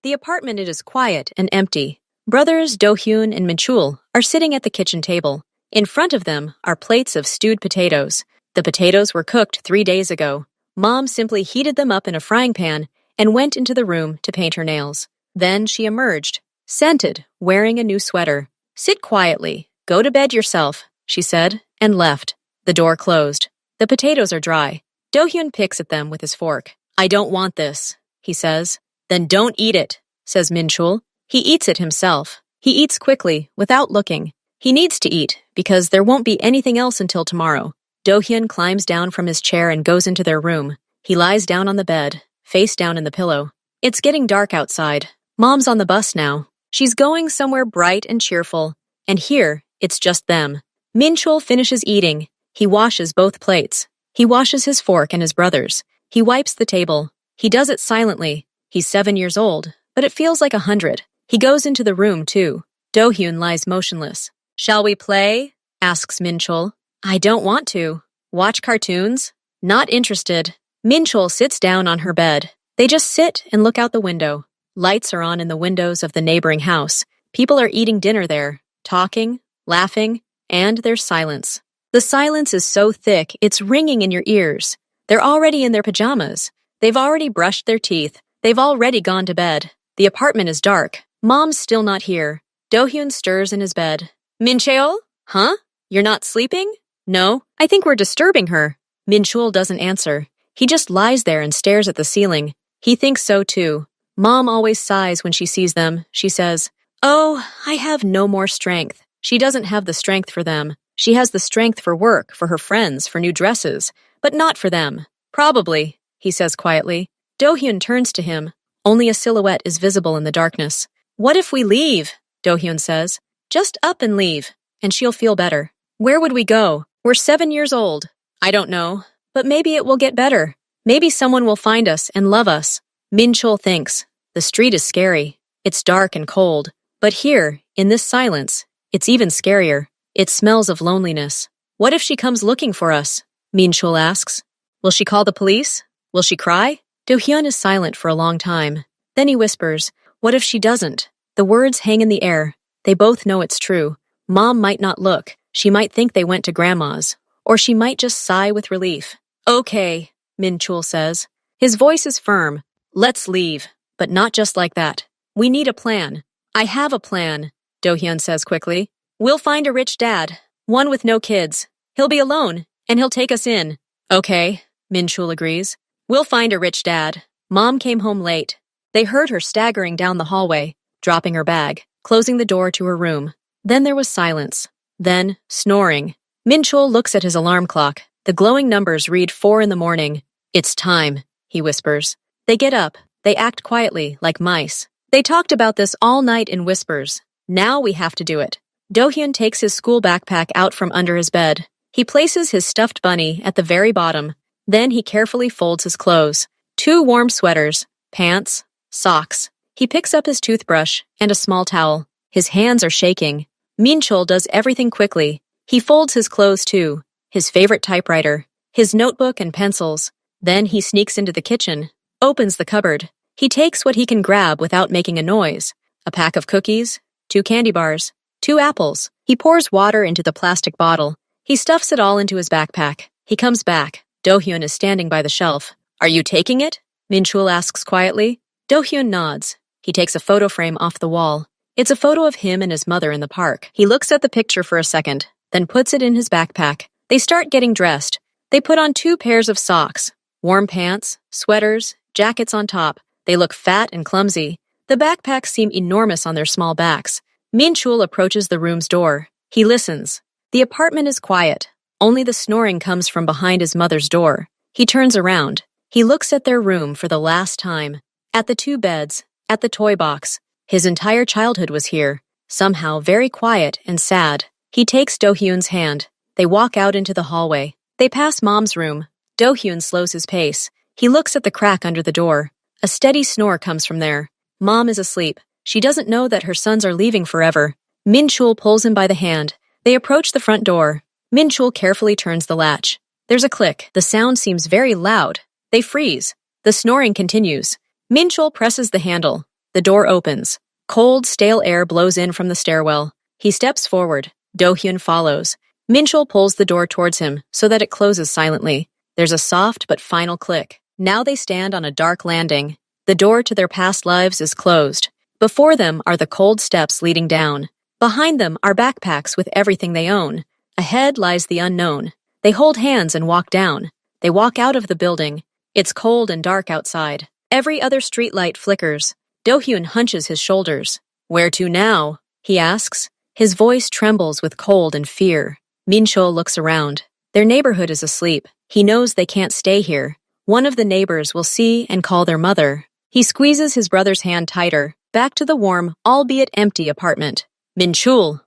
The apartment is quiet and empty. Brothers Do-hyun and Min-chul are sitting at the kitchen table. In front of them are plates of stewed potatoes. The potatoes were cooked 3 days ago. Mom simply heated them up in a frying pan and went into the room to paint her nails. Then she emerged, scented, wearing a new sweater. "Sit quietly. Go to bed yourself," she said, and left. The door closed. The potatoes are dry. Do-hyun picks at them with his fork. "I don't want this," he says. "Then don't eat it," says Min-chul. He eats it himself. He eats quickly, without looking. He needs to eat, because there won't be anything else until tomorrow. Do-hyun climbs down from his chair and goes into their room. He lies down on the bed, face down in the pillow. It's getting dark outside. Mom's on the bus now. She's going somewhere bright and cheerful. And here, it's just them. Min-chul finishes eating. He washes both plates. He washes his fork and his brother's. He wipes the table. He does it silently. He's 7 years old, but it feels like 100. He goes into the room, too. Do-hyun lies motionless. "Shall we play?" asks Min-chul. "I don't want to." "Watch cartoons?" "Not interested." Min-chul sits down on her bed. They just sit and look out the window. Lights are on in the windows of the neighboring house. People are eating dinner there, talking, laughing, and there's silence. The silence is so thick, it's ringing in your ears. They're already in their pajamas. They've already brushed their teeth. They've already gone to bed. The apartment is dark. Mom's still not here. Do-hyun stirs in his bed. "Min-cheol? Huh? You're not sleeping?" "No, I think we're disturbing her." Min-chul doesn't answer. He just lies there and stares at the ceiling. He thinks so too. Mom always sighs when she sees them. She says, "Oh, I have no more strength." She doesn't have the strength for them. She has the strength for work, for her friends, for new dresses, but not for them. "Probably," he says quietly. Do-hyun turns to him. Only a silhouette is visible in the darkness. "What if we leave?" Do-hyun says. "Just up and leave, and she'll feel better." "Where would we go? We're 7 years old." "I don't know, but maybe it will get better. Maybe someone will find us and love us." Min-chul thinks. The street is scary. It's dark and cold. But here, in this silence, it's even scarier. It smells of loneliness. "What if she comes looking for us?" Min-chul asks. "Will she call the police? Will she cry?" Do-hyun is silent for a long time. Then he whispers, "What if she doesn't?" The words hang in the air. They both know it's true. Mom might not look. She might think they went to Grandma's. Or she might just sigh with relief. "Okay," Min-chul says. His voice is firm. "Let's leave. But not just like that. We need a plan." "I have a plan," Do-hyun says quickly. "We'll find a rich dad. One with no kids. He'll be alone, and he'll take us in." "Okay," Min-chul agrees. "We'll find a rich dad." Mom came home late. They heard her staggering down the hallway, dropping her bag, closing the door to her room. Then there was silence. Then, snoring. Min-chul looks at his alarm clock. The glowing numbers read 4 in the morning. "It's time," he whispers. They get up. They act quietly, like mice. They talked about this all night in whispers. Now we have to do it. Do-hyun takes his school backpack out from under his bed. He places his stuffed bunny at the very bottom. Then he carefully folds his clothes. 2 warm sweaters, pants, socks. He picks up his toothbrush and a small towel. His hands are shaking. Min-chul does everything quickly. He folds his clothes too, his favorite typewriter, his notebook and pencils. Then he sneaks into the kitchen, opens the cupboard. He takes what he can grab without making a noise. A pack of cookies, 2 candy bars, 2 apples. He pours water into the plastic bottle. He stuffs it all into his backpack. He comes back. Do-hyun is standing by the shelf. "Are you taking it?" Min-chul asks quietly. Do-hyun nods. He takes a photo frame off the wall. It's a photo of him and his mother in the park. He looks at the picture for a second, then puts it in his backpack. They start getting dressed. They put on 2 pairs of socks, warm pants, sweaters, jackets on top. They look fat and clumsy. The backpacks seem enormous on their small backs. Min-chul approaches the room's door. He listens. The apartment is quiet. Only the snoring comes from behind his mother's door. He turns around. He looks at their room for the last time. At the 2 beds, at the toy box. His entire childhood was here, somehow very quiet and sad. He takes Do-hyun's hand. They walk out into the hallway. They pass Mom's room. Do-hyun slows his pace. He looks at the crack under the door. A steady snore comes from there. Mom is asleep. She doesn't know that her sons are leaving forever. Min-chul pulls him by the hand. They approach the front door. Min-chul carefully turns the latch. There's a click. The sound seems very loud. They freeze. The snoring continues. Min-chul presses the handle. The door opens. Cold, stale air blows in from the stairwell. He steps forward. Do-hyun follows. Min-chul pulls the door towards him so that it closes silently. There's a soft but final click. Now they stand on a dark landing. The door to their past lives is closed. Before them are the cold steps leading down. Behind them are backpacks with everything they own. Ahead lies the unknown. They hold hands and walk down. They walk out of the building. It's cold and dark outside. Every other streetlight flickers. Do-hyun hunches his shoulders. "Where to now?" he asks. His voice trembles with cold and fear. Min-chul looks around. Their neighborhood is asleep. He knows they can't stay here. One of the neighbors will see and call their mother. He squeezes his brother's hand tighter, back to the warm, albeit empty apartment. "Min-chul,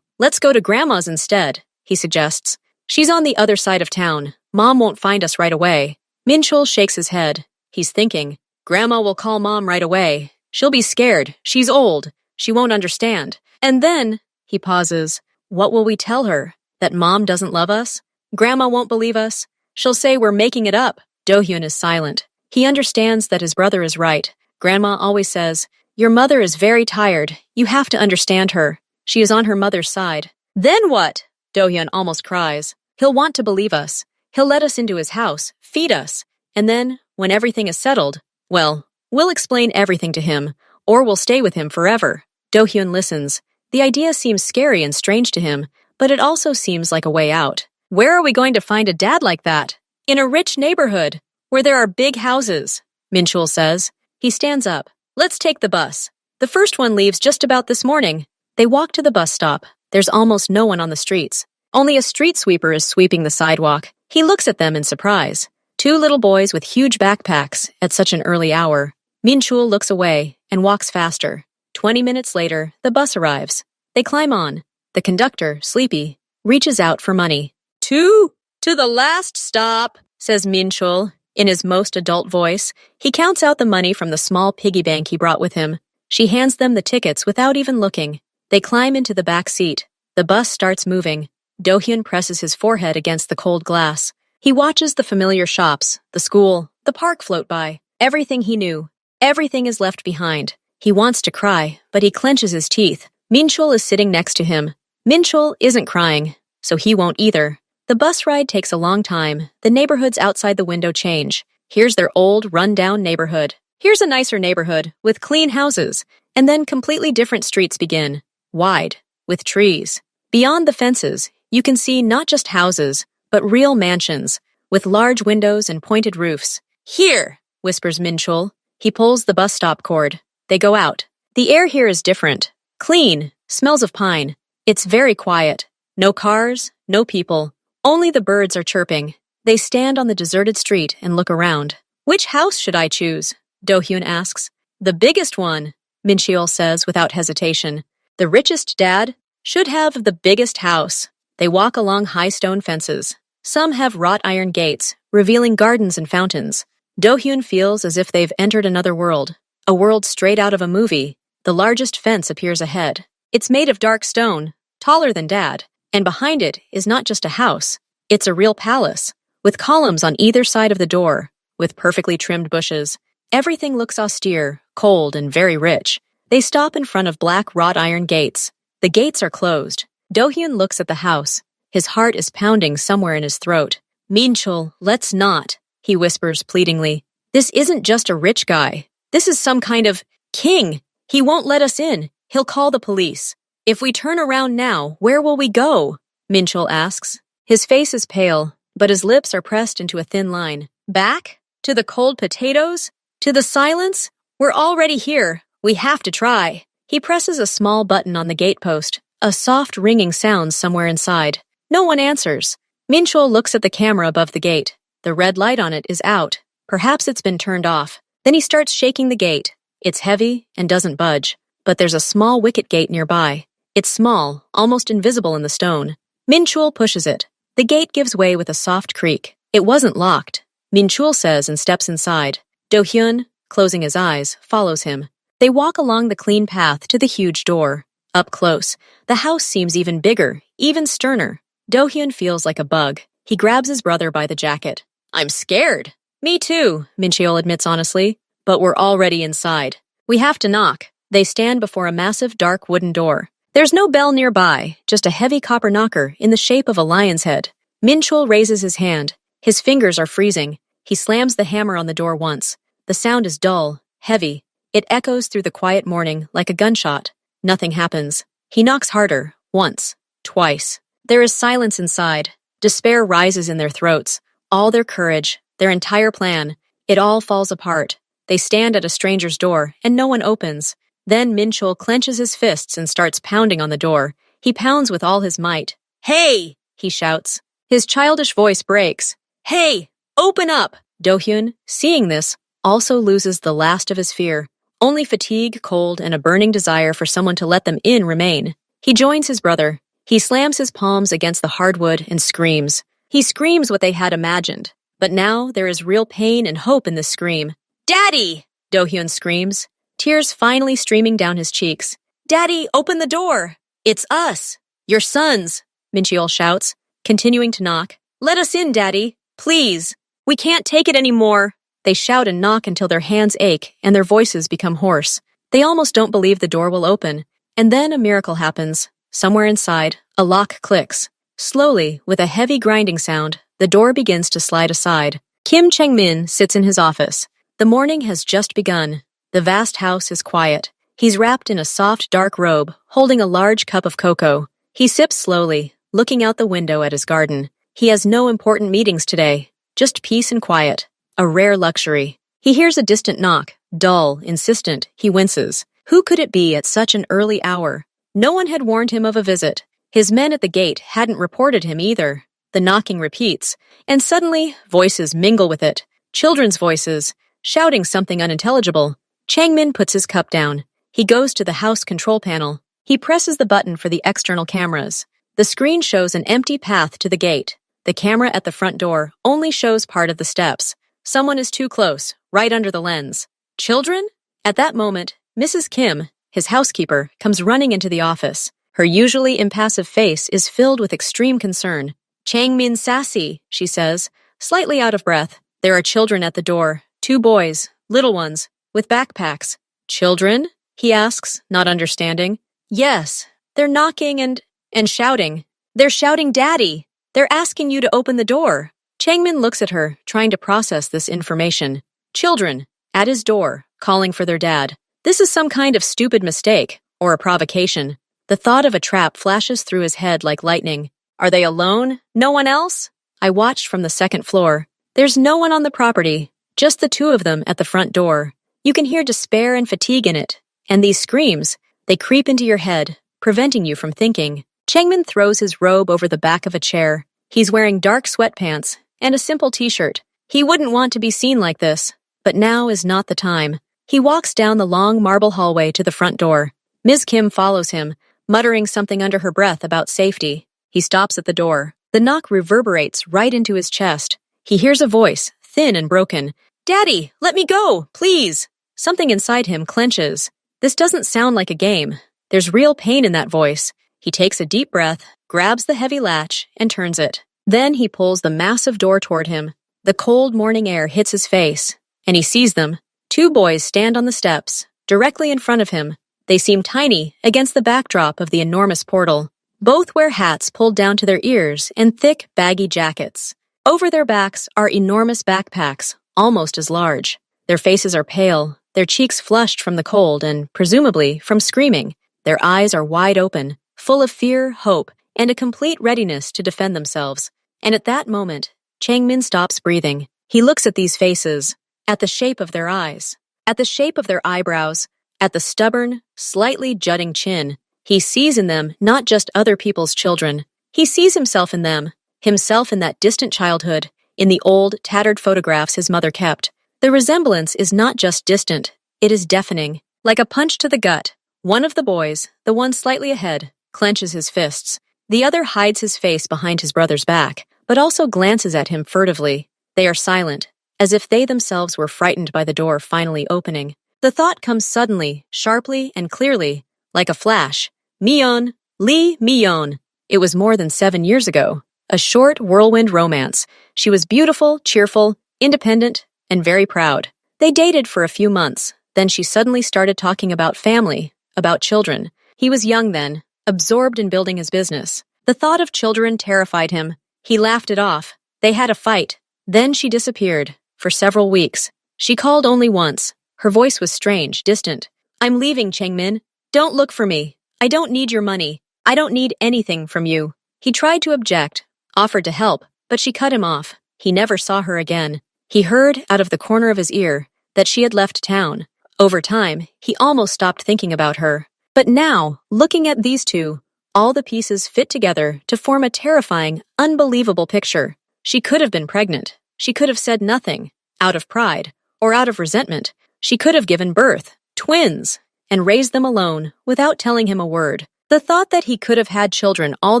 let's go to Grandma's instead," he suggests. "She's on the other side of town. Mom won't find us right away." Min-chul shakes his head. He's thinking, "Grandma will call Mom right away. She'll be scared. She's old. She won't understand. And then," he pauses, "what will we tell her? That Mom doesn't love us? Grandma won't believe us. She'll say we're making it up." Do-hyun is silent. He understands that his brother is right. Grandma always says, "Your mother is very tired. You have to understand her. She is on her mother's side." "Then what?" Do-hyun almost cries. "He'll want to believe us. He'll let us into his house, feed us. And then, when everything is settled, well, we'll explain everything to him, or we'll stay with him forever." Do-hyun listens. The idea seems scary and strange to him, but it also seems like a way out. Where are we going to find a dad like that? In a rich neighborhood, where there are big houses, Min-chul says. He stands up. "Let's take the bus. The first one leaves just about this morning." They walk to the bus stop. There's almost no one on the streets. Only a street sweeper is sweeping the sidewalk. He looks at them in surprise. Two little boys with huge backpacks at such an early hour. Min-chul looks away and walks faster. 20 minutes later, the bus arrives. They climb on. The conductor, sleepy, reaches out for money. To the last stop," says Min-chul in his most adult voice. He counts out the money from the small piggy bank he brought with him. She hands them the tickets without even looking. They climb into the back seat. The bus starts moving. Do-hyun presses his forehead against the cold glass. He watches the familiar shops, the school, the park float by. Everything he knew. Everything is left behind. He wants to cry, but he clenches his teeth. Min-chul is sitting next to him. Min-chul isn't crying, so he won't either. The bus ride takes a long time. The neighborhoods outside the window change. Here's their old, run-down neighborhood. Here's a nicer neighborhood, with clean houses. And then completely different streets begin. Wide, with trees. Beyond the fences, you can see not just houses, but real mansions, with large windows and pointed roofs. "Here," whispers Min-chul. He pulls the bus stop cord. They go out. The air here is different. Clean, smells of pine. It's very quiet. No cars, no people. Only the birds are chirping. They stand on the deserted street and look around. "Which house should I choose?" Do-hyun asks. "The biggest one," Min-chul says without hesitation. "The richest dad should have the biggest house." They walk along high stone fences. Some have wrought iron gates, revealing gardens and fountains. Do-hyun feels as if they've entered another world, a world straight out of a movie. The largest fence appears ahead. It's made of dark stone, taller than Dad, and behind it is not just a house. It's a real palace, with columns on either side of the door, with perfectly trimmed bushes. Everything looks austere, cold, and very rich. They stop in front of black wrought iron gates. The gates are closed. Do-hyun looks at the house. His heart is pounding somewhere in his throat. "Min-chul, let's not," he whispers pleadingly. "This isn't just a rich guy. This is some kind of king. He won't let us in. He'll call the police." "If we turn around now, where will we go?" Min-chul asks. His face is pale, but his lips are pressed into a thin line. "Back? To the cold potatoes? To the silence? We're already here. We have to try." He presses a small button on the gatepost. A soft ringing sounds somewhere inside. No one answers. Min-chul looks at the camera above the gate. The red light on it is out. Perhaps it's been turned off. Then he starts shaking the gate. It's heavy and doesn't budge, but there's a small wicket gate nearby. It's small, almost invisible in the stone. Min-chul pushes it. The gate gives way with a soft creak. It wasn't locked, Min-chul says and steps inside. Do-hyun, closing his eyes, follows him. They walk along the clean path to the huge door. Up close, the house seems even bigger, even sterner. Do-hyun feels like a bug. He grabs his brother by the jacket. "I'm scared." "Me too," Min-chul admits honestly. but we're already inside. We have to knock. They stand before a massive dark wooden door. There's no bell nearby, just a heavy copper knocker in the shape of a lion's head. Minchul raises his hand. His fingers are freezing. He slams the hammer on the door once. The sound is dull, heavy. It echoes through the quiet morning like a gunshot. Nothing happens. He knocks harder, once, twice. There is silence inside. Despair rises in their throats. All their courage, their entire plan, it all falls apart. They stand at a stranger's door, and no one opens. Then Minchul clenches his fists and starts pounding on the door. He pounds with all his might. "Hey!" he shouts. His childish voice breaks. "Hey! Open up!" Do-hyun, seeing this, also loses the last of his fear. Only fatigue, cold, and a burning desire for someone to let them in remain. He joins his brother. He slams his palms against the hardwood and screams. He screams what they had imagined. But now there is real pain and hope in this scream. "Daddy!" Do-hyun screams, tears finally streaming down his cheeks. "Daddy, open the door! It's us! Your sons!" Mincheol shouts, continuing to knock. "Let us in, Daddy! Please! We can't take it anymore!" They shout and knock until their hands ache and their voices become hoarse. They almost don't believe the door will open. And then a miracle happens. Somewhere inside, a lock clicks. Slowly, with a heavy grinding sound, the door begins to slide aside. Kim Chang-min sits in his office. The morning has just begun. The vast house is quiet. He's wrapped in a soft, dark robe, holding a large cup of cocoa. He sips slowly, looking out the window at his garden. He has no important meetings today, just peace and quiet. A rare luxury. He hears a distant knock, dull, insistent. He winces. Who could it be at such an early hour? No one had warned him of a visit. His men at the gate hadn't reported him either. The knocking repeats, and suddenly voices mingle with it. Children's voices, shouting something unintelligible. Chang-min puts his cup down. He goes to the house control panel. He presses the button for the external cameras. The screen shows an empty path to the gate. The camera at the front door only shows part of the steps. Someone is too close, right under the lens. Children? At that moment, Mrs. Kim, his housekeeper, comes running into the office. Her usually impassive face is filled with extreme concern. "Chang-min sassy," she says, slightly out of breath. There are children at the door, 2 boys, little ones, with backpacks. "Children?" he asks, not understanding. "Yes, they're knocking and shouting. They're shouting, 'Daddy!' They're asking you to open the door." Chang-min looks at her, trying to process this information. Children, at his door, calling for their dad. This is some kind of stupid mistake, or a provocation. The thought of a trap flashes through his head like lightning. Are they alone? No one else? I watched from the second floor. There's no one on the property, just the 2 of them at the front door. You can hear despair and fatigue in it. And these screams, they creep into your head, preventing you from thinking. Changmin throws his robe over the back of a chair. He's wearing dark sweatpants and a simple t-shirt. He wouldn't want to be seen like this, but now is not the time. He walks down the long marble hallway to the front door. Ms. Kim follows him, muttering something under her breath about safety. He stops at the door. The knock reverberates right into his chest. He hears a voice, thin and broken. "Daddy, let me go, please!" Something inside him clenches. This doesn't sound like a game. There's real pain in that voice. He takes a deep breath, grabs the heavy latch, and turns it. Then he pulls the massive door toward him. The cold morning air hits his face, and he sees them. 2 boys stand on the steps, directly in front of him. They seem tiny against the backdrop of the enormous portal. Both wear hats pulled down to their ears and thick, baggy jackets. Over their backs are enormous backpacks, almost as large. Their faces are pale, their cheeks flushed from the cold and, presumably, from screaming. Their eyes are wide open, full of fear, hope, and a complete readiness to defend themselves. And at that moment, Changmin stops breathing. He looks at these faces, at the shape of their eyes, at the shape of their eyebrows, at the stubborn, slightly jutting chin. He sees in them not just other people's children. He sees himself in them, himself in that distant childhood, in the old, tattered photographs his mother kept. The resemblance is not just distant, it is deafening. Like a punch to the gut, one of the boys, the one slightly ahead, clenches his fists. The other hides his face behind his brother's back, but also glances at him furtively. They are silent, as if they themselves were frightened by the door finally opening. The thought comes suddenly, sharply, and clearly, like a flash. Mion, Lee Mion. It was more than 7 years ago. A short whirlwind romance. She was beautiful, cheerful, independent, and very proud. They dated for a few months. Then she suddenly started talking about family, about children. He was young then, absorbed in building his business. The thought of children terrified him. He laughed it off. They had a fight. Then she disappeared, for several weeks. She called only once. Her voice was strange, distant. "I'm leaving, Changmin. Don't look for me. I don't need your money. I don't need anything from you." He tried to object, offered to help, but she cut him off. He never saw her again. He heard, out of the corner of his ear, that she had left town. Over time, he almost stopped thinking about her. But now, looking at these two, all the pieces fit together to form a terrifying, unbelievable picture. She could have been pregnant. She could have said nothing, out of pride, or out of resentment. She could have given birth, twins, and raised them alone, without telling him a word. The thought that he could have had children all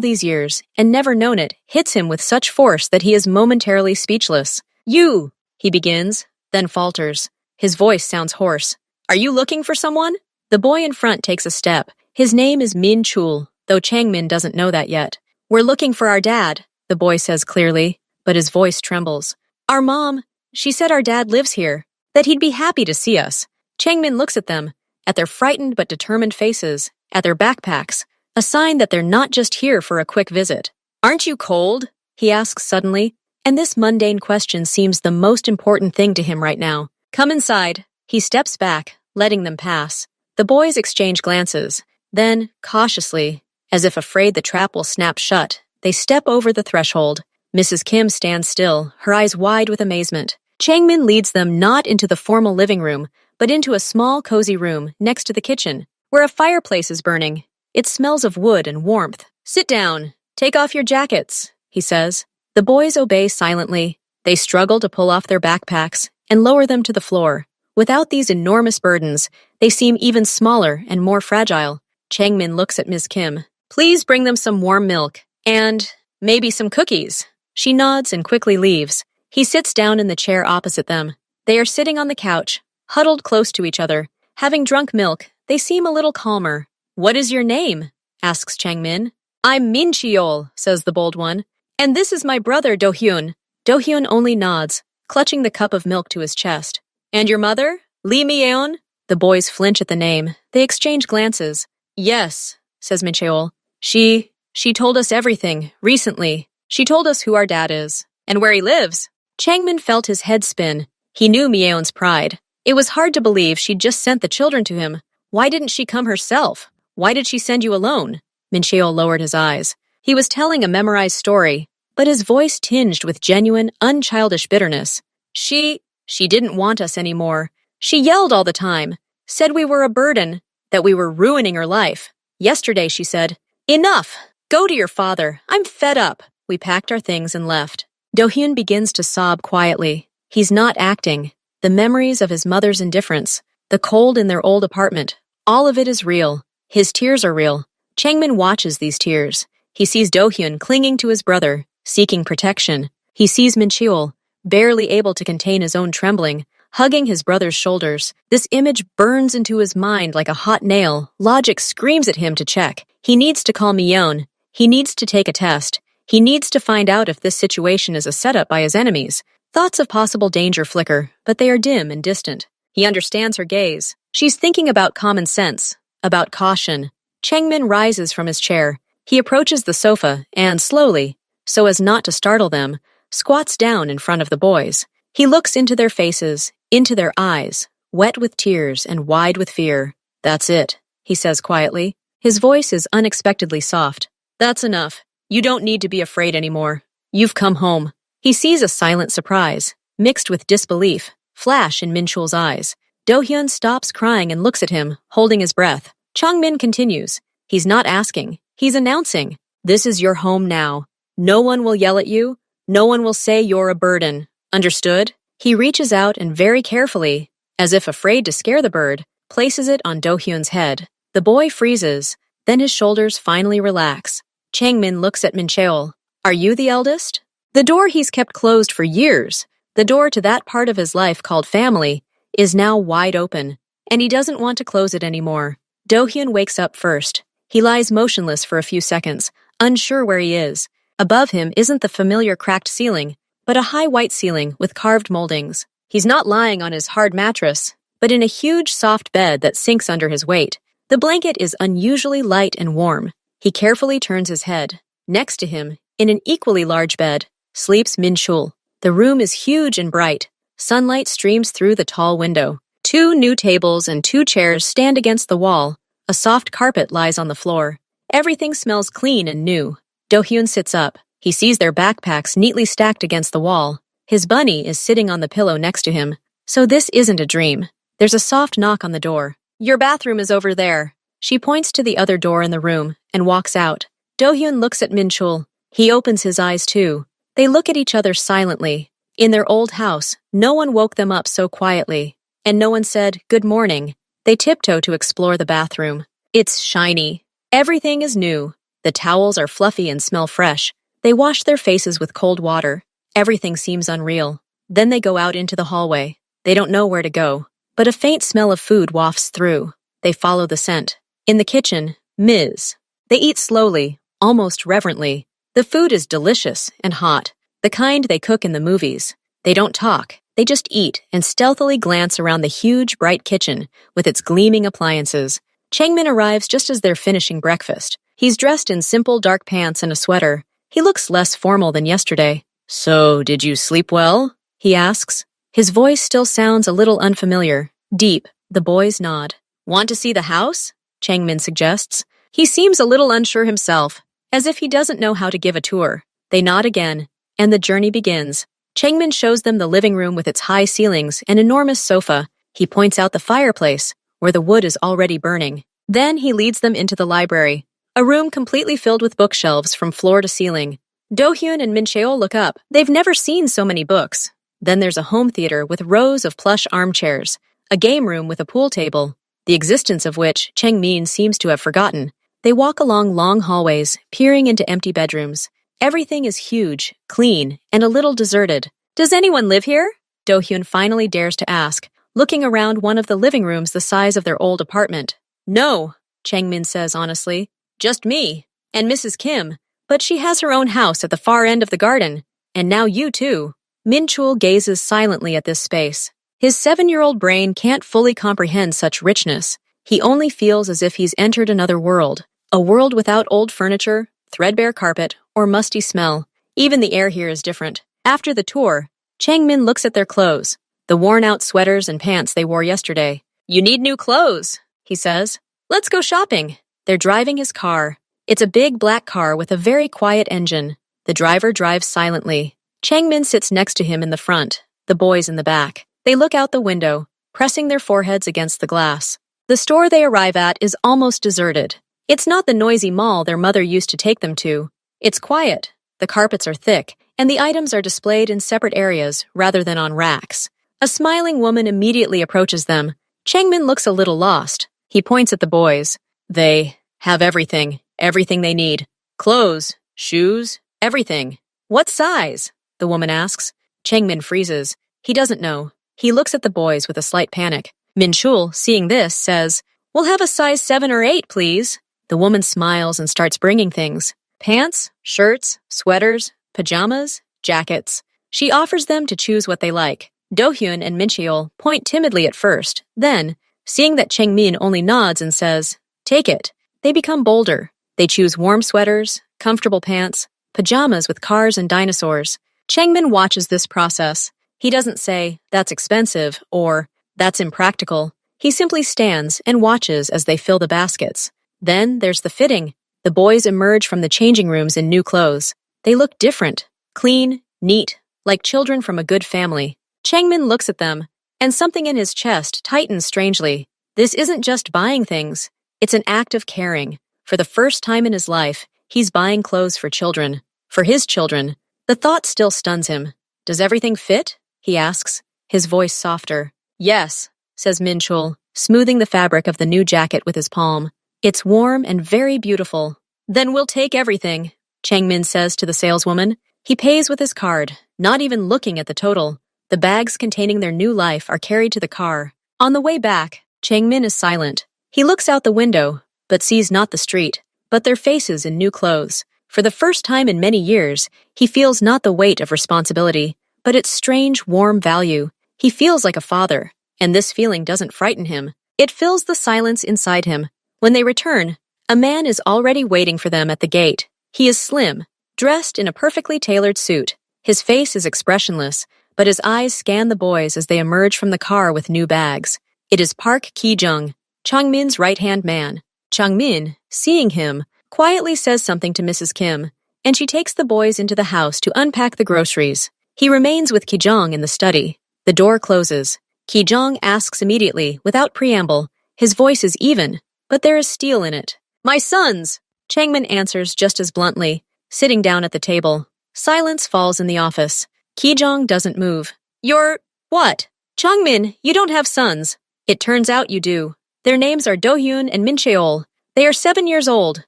these years and never known it hits him with such force that he is momentarily speechless. "You," he begins, then falters. His voice sounds hoarse. "Are you looking for someone?" The boy in front takes a step. His name is Min Chul, though Changmin doesn't know that yet. "We're looking for our dad," the boy says clearly, but his voice trembles. "Our mom, she said our dad lives here, that he'd be happy to see us." Changmin looks at them, at their frightened but determined faces, at their backpacks, a sign that they're not just here for a quick visit. "Aren't you cold?" he asks suddenly, and this mundane question seems the most important thing to him right now. "Come inside." He steps back, letting them pass. The boys exchange glances. Then, cautiously, as if afraid the trap will snap shut, they step over the threshold. Mrs. Kim stands still, her eyes wide with amazement. Changmin leads them not into the formal living room, but into a small, cozy room next to the kitchen, where a fireplace is burning. It smells of wood and warmth. "Sit down. Take off your jackets," he says. The boys obey silently. They struggle to pull off their backpacks and lower them to the floor. Without these enormous burdens, they seem even smaller and more fragile. Changmin looks at Ms. Kim. "Please bring them some warm milk, and maybe some cookies." She nods and quickly leaves. He sits down in the chair opposite them. They are sitting on the couch, huddled close to each other. Having drunk milk, they seem a little calmer. "What is your name?" asks Changmin. "I'm Min Cheol," says the bold one. "And this is my brother Do-hyun." Do-hyun only nods, clutching the cup of milk to his chest. "And your mother? Lee Mi-yeon?" The boys flinch at the name. They exchange glances. "Yes," says Min Cheol. She told us everything, recently. She told us who our dad is, and where he lives." Changmin felt his head spin. He knew Mi-yeon's pride. It was hard to believe she'd just sent the children to him. Why didn't she come herself? Why did she send you alone? Min Cheol lowered his eyes. He was telling a memorized story, but his voice tinged with genuine, unchildish bitterness. She didn't want us anymore. She yelled all the time, said we were a burden, that we were ruining her life. Yesterday she said, "Enough! Go to your father. I'm fed up." We packed our things and left. Do-hyun begins to sob quietly. He's not acting. The memories of his mother's indifference, the cold in their old apartment, all of it is real. His tears are real. Changmin watches these tears. He sees Do-hyun clinging to his brother, seeking protection. He sees Min Cheol, barely able to contain his own trembling, hugging his brother's shoulders. This image burns into his mind like a hot nail. Logic screams at him to check. He needs to call Mi-yeon. He needs to take a test. He needs to find out if this situation is a setup by his enemies. Thoughts of possible danger flicker, but they are dim and distant. He understands her gaze. She's thinking about common sense, about caution. Changmin rises from his chair. He approaches the sofa and, slowly, so as not to startle them, squats down in front of the boys. He looks into their faces, into their eyes, wet with tears and wide with fear. "That's it," he says quietly. His voice is unexpectedly soft. "That's enough. You don't need to be afraid anymore. You've come home." He sees a silent surprise, mixed with disbelief, flash in Min Chul's eyes. Do-hyun stops crying and looks at him, holding his breath. Changmin continues. He's not asking. He's announcing. "This is your home now. No one will yell at you. No one will say you're a burden. Understood?" He reaches out and very carefully, as if afraid to scare the bird, places it on Do-hyun's head. The boy freezes, then his shoulders finally relax. Changmin looks at Min Cheol. "Are you the eldest?" The door he's kept closed for years, the door to that part of his life called family, is now wide open, and he doesn't want to close it anymore. Do-hyun wakes up first. He lies motionless for a few seconds, unsure where he is. Above him isn't the familiar cracked ceiling, but a high white ceiling with carved moldings. He's not lying on his hard mattress, but in a huge soft bed that sinks under his weight. The blanket is unusually light and warm. He carefully turns his head. Next to him, in an equally large bed, sleeps Min-chul. The room is huge and bright. Sunlight streams through the tall window. 2 new tables and 2 chairs stand against the wall. A soft carpet lies on the floor. Everything smells clean and new. Do-hyun sits up. He sees their backpacks neatly stacked against the wall. His bunny is sitting on the pillow next to him. So this isn't a dream. There's a soft knock on the door. Your bathroom is over there. She points to the other door in the room and walks out. Do-hyun looks at Min-chul. He opens his eyes too. They look at each other silently. In their old house, no one woke them up so quietly. And no one said, "Good morning." They tiptoe to explore the bathroom. It's shiny. Everything is new. The towels are fluffy and smell fresh. They wash their faces with cold water. Everything seems unreal. Then they go out into the hallway. They don't know where to go, but a faint smell of food wafts through. They follow the scent. In the kitchen, Ms. They eat slowly, almost reverently. The food is delicious and hot, the kind they cook in the movies. They don't talk. They just eat and stealthily glance around the huge, bright kitchen with its gleaming appliances. Changmin arrives just as they're finishing breakfast. He's dressed in simple dark pants and a sweater. He looks less formal than yesterday. "So, did you sleep well?" he asks. His voice still sounds a little unfamiliar. Deep, the boys nod. "Want to see the house?" Changmin suggests. He seems a little unsure himself, as if he doesn't know how to give a tour. They nod again, and the journey begins. Changmin shows them the living room with its high ceilings and enormous sofa. He points out the fireplace, where the wood is already burning. Then he leads them into the library, a room completely filled with bookshelves from floor to ceiling. Do-hyun and Min-cheol look up. They've never seen so many books. Then there's a home theater with rows of plush armchairs, a game room with a pool table, the existence of which Changmin seems to have forgotten. They walk along long hallways, peering into empty bedrooms. Everything is huge, clean, and a little deserted. "Does anyone live here?" Do-hyun finally dares to ask, looking around one of the living rooms the size of their old apartment. "No," Changmin says honestly. "Just me, and Mrs. Kim. But she has her own house at the far end of the garden. And now you too." Min-chul gazes silently at this space. His 7-year-old brain can't fully comprehend such richness. He only feels as if he's entered another world. A world without old furniture, threadbare carpet, or musty smell. Even the air here is different. After the tour, Changmin looks at their clothes, the worn-out sweaters and pants they wore yesterday. "You need new clothes," he says. "Let's go shopping." They're driving his car. It's a big black car with a very quiet engine. The driver drives silently. Changmin sits next to him in the front, the boys in the back. They look out the window, pressing their foreheads against the glass. The store they arrive at is almost deserted. It's not the noisy mall their mother used to take them to. It's quiet, the carpets are thick, and the items are displayed in separate areas rather than on racks. A smiling woman immediately approaches them. Changmin looks a little lost. He points at the boys. They have everything they need. Clothes, shoes, everything. "What size?" the woman asks. Changmin freezes. He doesn't know. He looks at the boys with a slight panic. Min-chul, seeing this, says, "We'll have a size 7 or 8, please." The woman smiles and starts bringing things. Pants, shirts, sweaters, pajamas, jackets. She offers them to choose what they like. Do-hyun and Min-cheol point timidly at first. Then, seeing that Changmin only nods and says, "Take it," they become bolder. They choose warm sweaters, comfortable pants, pajamas with cars and dinosaurs. Changmin watches this process. He doesn't say, "That's expensive," or "That's impractical." He simply stands and watches as they fill the baskets. Then there's the fitting. The boys emerge from the changing rooms in new clothes. They look different, clean, neat, like children from a good family. Changmin looks at them, and something in his chest tightens strangely. This isn't just buying things. It's an act of caring. For the first time in his life, he's buying clothes for children. For his children. The thought still stuns him. "Does everything fit?" he asks, his voice softer. "Yes," says Min-chul, smoothing the fabric of the new jacket with his palm. "It's warm and very beautiful." "Then we'll take everything," Changmin says to the saleswoman. He pays with his card, not even looking at the total. The bags containing their new life are carried to the car. On the way back, Changmin is silent. He looks out the window, but sees not the street, but their faces in new clothes. For the first time in many years, he feels not the weight of responsibility, but its strange, warm value. He feels like a father, and this feeling doesn't frighten him. It fills the silence inside him. When they return, a man is already waiting for them at the gate. He is slim, dressed in a perfectly tailored suit. His face is expressionless, but his eyes scan the boys as they emerge from the car with new bags. It is Park Ki-jung, Changmin's right-hand man. Changmin, seeing him, quietly says something to Mrs. Kim, and she takes the boys into the house to unpack the groceries. He remains with Ki-jung in the study. The door closes. Ki-jung asks immediately, without preamble. His voice is even, but there is steel in it. "My sons!" Changmin answers just as bluntly, sitting down at the table. Silence falls in the office. Ki-jung doesn't move. "You're... what?" "Changmin, you don't have sons." "It turns out you do. Their names are Do-hyun and Min Cheol. They are 7 years old."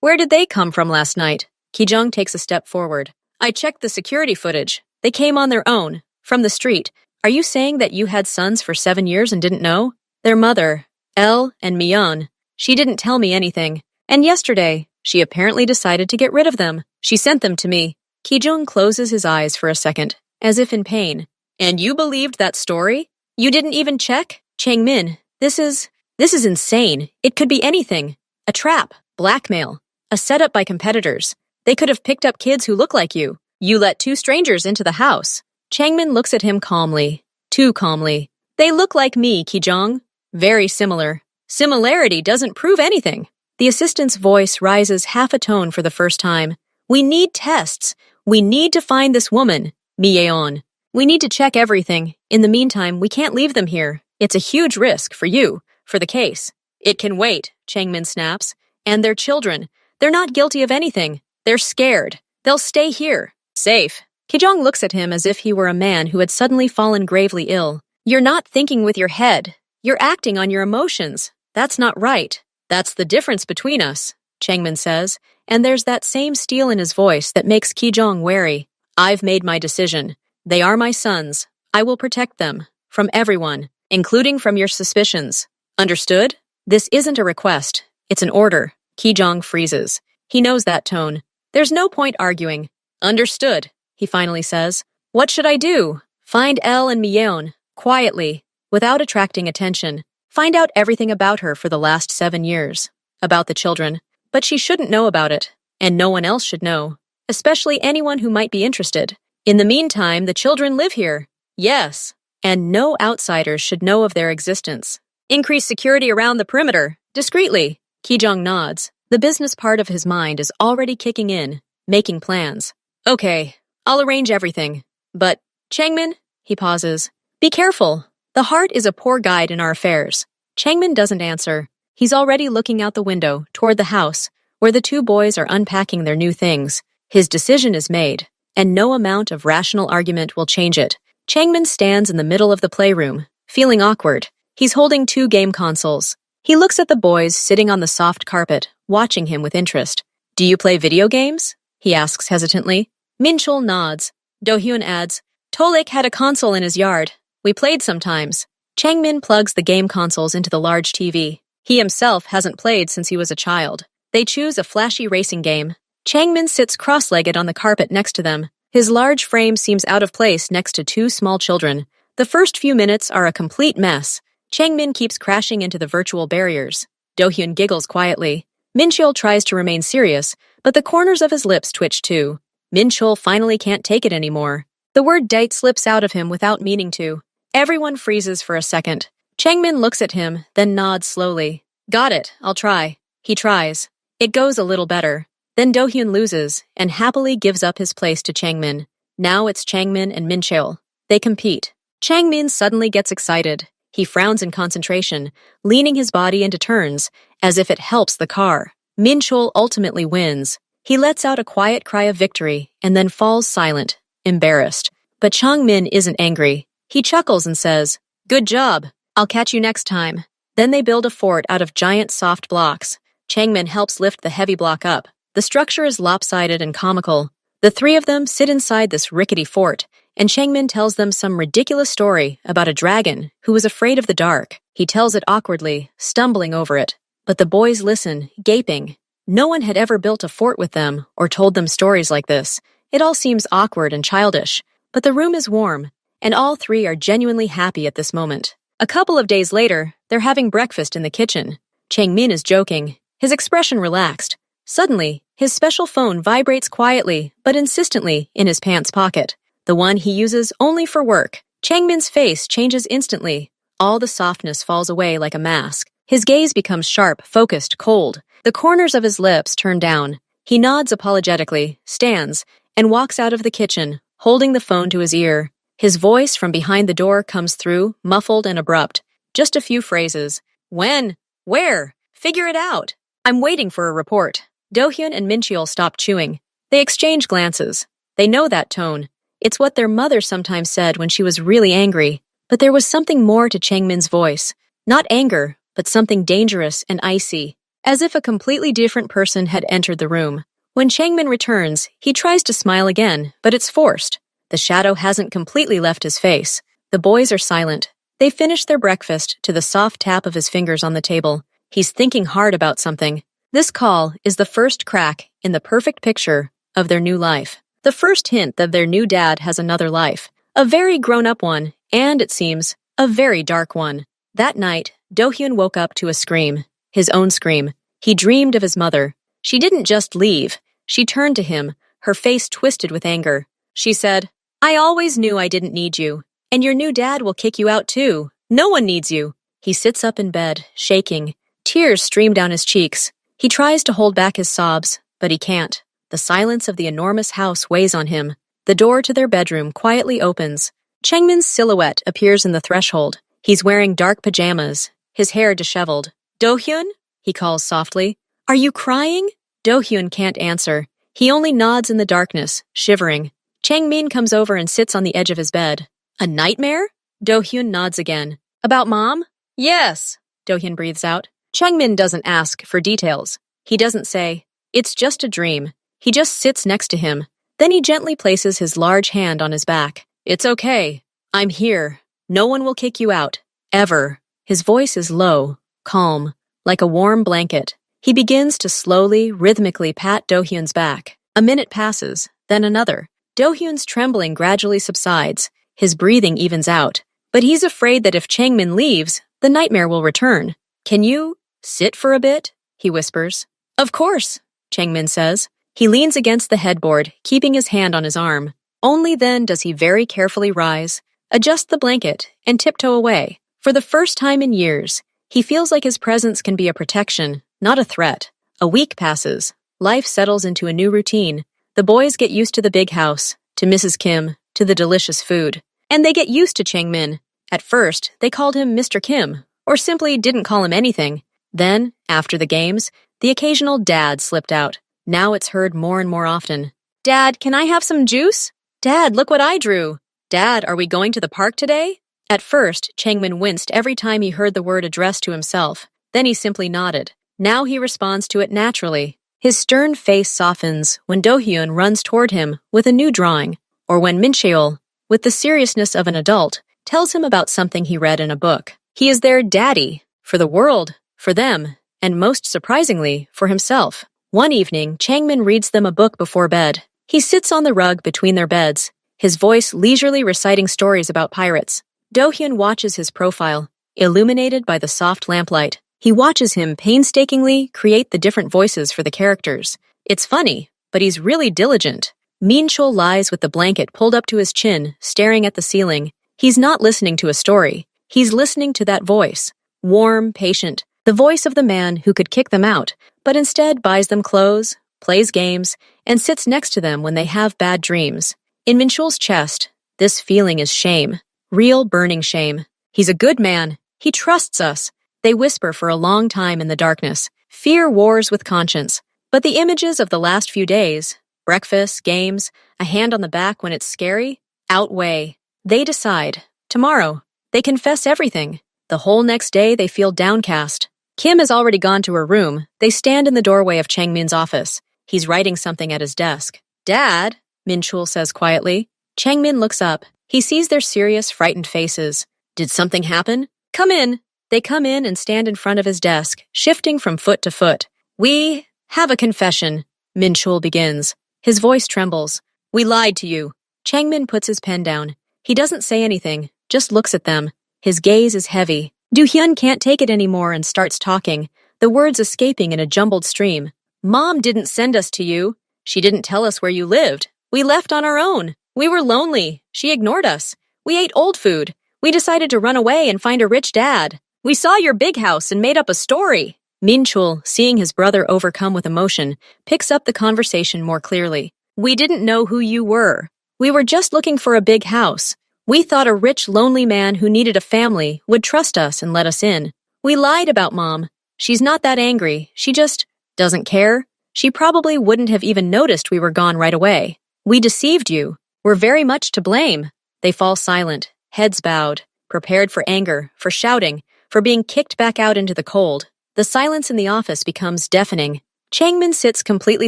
"Where did they come from last night?" Ki-jung takes a step forward. "I checked the security footage. They came on their own, from the street." "Are you saying that you had sons for 7 years and didn't know?" "Their mother, El and Myeon. She didn't tell me anything. And yesterday, she apparently decided to get rid of them. She sent them to me." Ki-jung closes his eyes for a second, as if in pain. "And you believed that story? You didn't even check?" "Changmin, this is insane. It could be anything. A trap, blackmail, a setup by competitors. They could have picked up kids who look like you. You let 2 strangers into the house." Changmin looks at him calmly, too calmly. "They look like me, Ki-jung. Very similar. Similarity doesn't prove anything." The assistant's voice rises half a tone for the first time. "We need tests. We need to find this woman, Myeon. We need to check everything. In the meantime, we can't leave them here. It's a huge risk for you, for the case." "It can wait," Changmin snaps. "And their children. They're not guilty of anything. They're scared. They'll stay here. Safe." Ki-jung looks at him as if he were a man who had suddenly fallen gravely ill. "You're not thinking with your head. You're acting on your emotions. That's not right." "That's the difference between us," Changmin says, and there's that same steel in his voice that makes Ki-jung wary. "I've made my decision. They are my sons. I will protect them. From everyone, including from your suspicions. Understood? This isn't a request. It's an order." Ki-jung freezes. He knows that tone. There's no point arguing. "Understood," he finally says. "What should I do?" "Find El and Myeon, quietly, without attracting attention. Find out everything about her for the last 7 years. About the children. But she shouldn't know about it. And no one else should know. Especially anyone who might be interested. In the meantime, the children live here." "Yes." "And no outsiders should know of their existence. Increase security around the perimeter, discreetly." Ki-jung nods. The business part of his mind is already kicking in, making plans. "Okay, I'll arrange everything. But, Changmin," he pauses, "be careful. The heart is a poor guide in our affairs." Changmin doesn't answer. He's already looking out the window, toward the house, where the 2 boys are unpacking their new things. His decision is made, and no amount of rational argument will change it. Changmin stands in the middle of the playroom, feeling awkward. He's holding 2 game consoles. He looks at the boys sitting on the soft carpet, watching him with interest. "Do you play video games?" he asks hesitantly. Min Cheol nods. Do-hyun adds, "Tolik had a console in his yard. We played sometimes." Changmin plugs the game consoles into the large TV. He himself hasn't played since he was a child. They choose a flashy racing game. Changmin sits cross-legged on the carpet next to them. His large frame seems out of place next to 2 small children. The first few minutes are a complete mess. Changmin keeps crashing into the virtual barriers. Do-hyun giggles quietly. Min Cheol tries to remain serious, but the corners of his lips twitch too. Min Cheol finally can't take it anymore. The word date slips out of him without meaning to. Everyone freezes for a second. Changmin looks at him, then nods slowly. "Got it, I'll try." He tries. It goes a little better. Then Do-hyun loses, and happily gives up his place to Changmin. Now it's Changmin and Min Cheol. They compete. Changmin suddenly gets excited. He frowns in concentration, leaning his body into turns, as if it helps the car. Min Cheol ultimately wins. He lets out a quiet cry of victory, and then falls silent, embarrassed. But Changmin isn't angry. He chuckles and says, "Good job. I'll catch you next time." Then they build a fort out of giant soft blocks. Changmin helps lift the heavy block up. The structure is lopsided and comical. The 3 of them sit inside this rickety fort, and Changmin tells them some ridiculous story about a dragon who was afraid of the dark. He tells it awkwardly, stumbling over it. But the boys listen, gaping. No one had ever built a fort with them or told them stories like this. It all seems awkward and childish. But the room is warm, and all three are genuinely happy at this moment. A couple of days later, they're having breakfast in the kitchen. Changmin is joking, his expression relaxed. Suddenly, his special phone vibrates quietly but insistently in his pants pocket, the one he uses only for work. Changmin's face changes instantly. All the softness falls away like a mask. His gaze becomes sharp, focused, cold. The corners of his lips turn down. He nods apologetically, stands, and walks out of the kitchen, holding the phone to his ear. His voice from behind the door comes through, muffled and abrupt. Just a few phrases. When? Where? Figure it out. I'm waiting for a report. Do-hyun and Min-cheol stop chewing. They exchange glances. They know that tone. It's what their mother sometimes said when she was really angry. But there was something more to Changmin's voice. Not anger, but something dangerous and icy. As if a completely different person had entered the room. When Changmin returns, he tries to smile again, but it's forced. The shadow hasn't completely left his face. The boys are silent. They finish their breakfast to the soft tap of his fingers on the table. He's thinking hard about something. This call is the first crack in the perfect picture of their new life. The first hint that their new dad has another life. A very grown-up one, and, it seems, a very dark one. That night, Do-hyun woke up to a scream. His own scream. He dreamed of his mother. She didn't just leave. She turned to him, her face twisted with anger. She said, I always knew I didn't need you. And your new dad will kick you out too. No one needs you. He sits up in bed, shaking. Tears stream down his cheeks. He tries to hold back his sobs, but he can't. The silence of the enormous house weighs on him. The door to their bedroom quietly opens. Changmin's silhouette appears in the threshold. He's wearing dark pajamas, his hair disheveled. Do-hyun? He calls softly. Are you crying? Do-hyun can't answer. He only nods in the darkness, shivering. Changmin comes over and sits on the edge of his bed. A nightmare? Do-hyun nods again. About Mom? Yes, Do-hyun breathes out. Changmin doesn't ask for details. He doesn't say, it's just a dream. He just sits next to him. Then he gently places his large hand on his back. It's okay. I'm here. No one will kick you out. Ever. His voice is low, calm, like a warm blanket. He begins to slowly, rhythmically pat Do-hyun's back. A minute passes, then another. Do-hyun's trembling gradually subsides. His breathing evens out. But he's afraid that if Changmin leaves, the nightmare will return. Can you sit for a bit? He whispers. Of course, Changmin says. He leans against the headboard, keeping his hand on his arm. Only then does he very carefully rise, adjust the blanket, and tiptoe away. For the first time in years, he feels like his presence can be a protection, not a threat. A week passes. Life settles into a new routine. The boys get used to the big house, to Mrs. Kim, to the delicious food. And they get used to Changmin. At first, they called him Mr. Kim, or simply didn't call him anything. Then, after the games, the occasional dad slipped out. Now it's heard more and more often. Dad, can I have some juice? Dad, look what I drew. Dad, are we going to the park today? At first, Changmin winced every time he heard the word addressed to himself. Then he simply nodded. Now he responds to it naturally. His stern face softens when Do-hyun runs toward him with a new drawing, or when Min-cheol, with the seriousness of an adult, tells him about something he read in a book. He is their daddy, for the world, for them, and most surprisingly, for himself. One evening, Changmin reads them a book before bed. He sits on the rug between their beds, his voice leisurely reciting stories about pirates. Do-hyun watches his profile, illuminated by the soft lamplight. He watches him painstakingly create the different voices for the characters. It's funny, but he's really diligent. Min-cheol lies with the blanket pulled up to his chin, staring at the ceiling. He's not listening to a story. He's listening to that voice. Warm, patient. The voice of the man who could kick them out, but instead buys them clothes, plays games, and sits next to them when they have bad dreams. In Min-cheol's chest, this feeling is shame. Real burning shame. He's a good man. He trusts us. They whisper for a long time in the darkness. Fear wars with conscience. But the images of the last few days, breakfast, games, a hand on the back when it's scary, outweigh. They decide. Tomorrow. They confess everything. The whole next day they feel downcast. Kim has already gone to her room. They stand in the doorway of Changmin's office. He's writing something at his desk. Dad, Min-cheol says quietly. Changmin looks up. He sees their serious, frightened faces. Did something happen? Come in. They come in and stand in front of his desk, shifting from foot to foot. We have a confession, Min-cheol begins. His voice trembles. We lied to you. Changmin puts his pen down. He doesn't say anything, just looks at them. His gaze is heavy. Do-hyun can't take it anymore and starts talking, the words escaping in a jumbled stream. Mom didn't send us to you. She didn't tell us where you lived. We left on our own. We were lonely. She ignored us. We ate old food. We decided to run away and find a rich dad. We saw your big house and made up a story. Min-chul, seeing his brother overcome with emotion, picks up the conversation more clearly. We didn't know who you were. We were just looking for a big house. We thought a rich, lonely man who needed a family would trust us and let us in. We lied about Mom. She's not that angry. She just doesn't care. She probably wouldn't have even noticed we were gone right away. We deceived you. We're very much to blame. They fall silent, heads bowed, prepared for anger, for shouting, for being kicked back out into the cold. The silence in the office becomes deafening. Changmin sits completely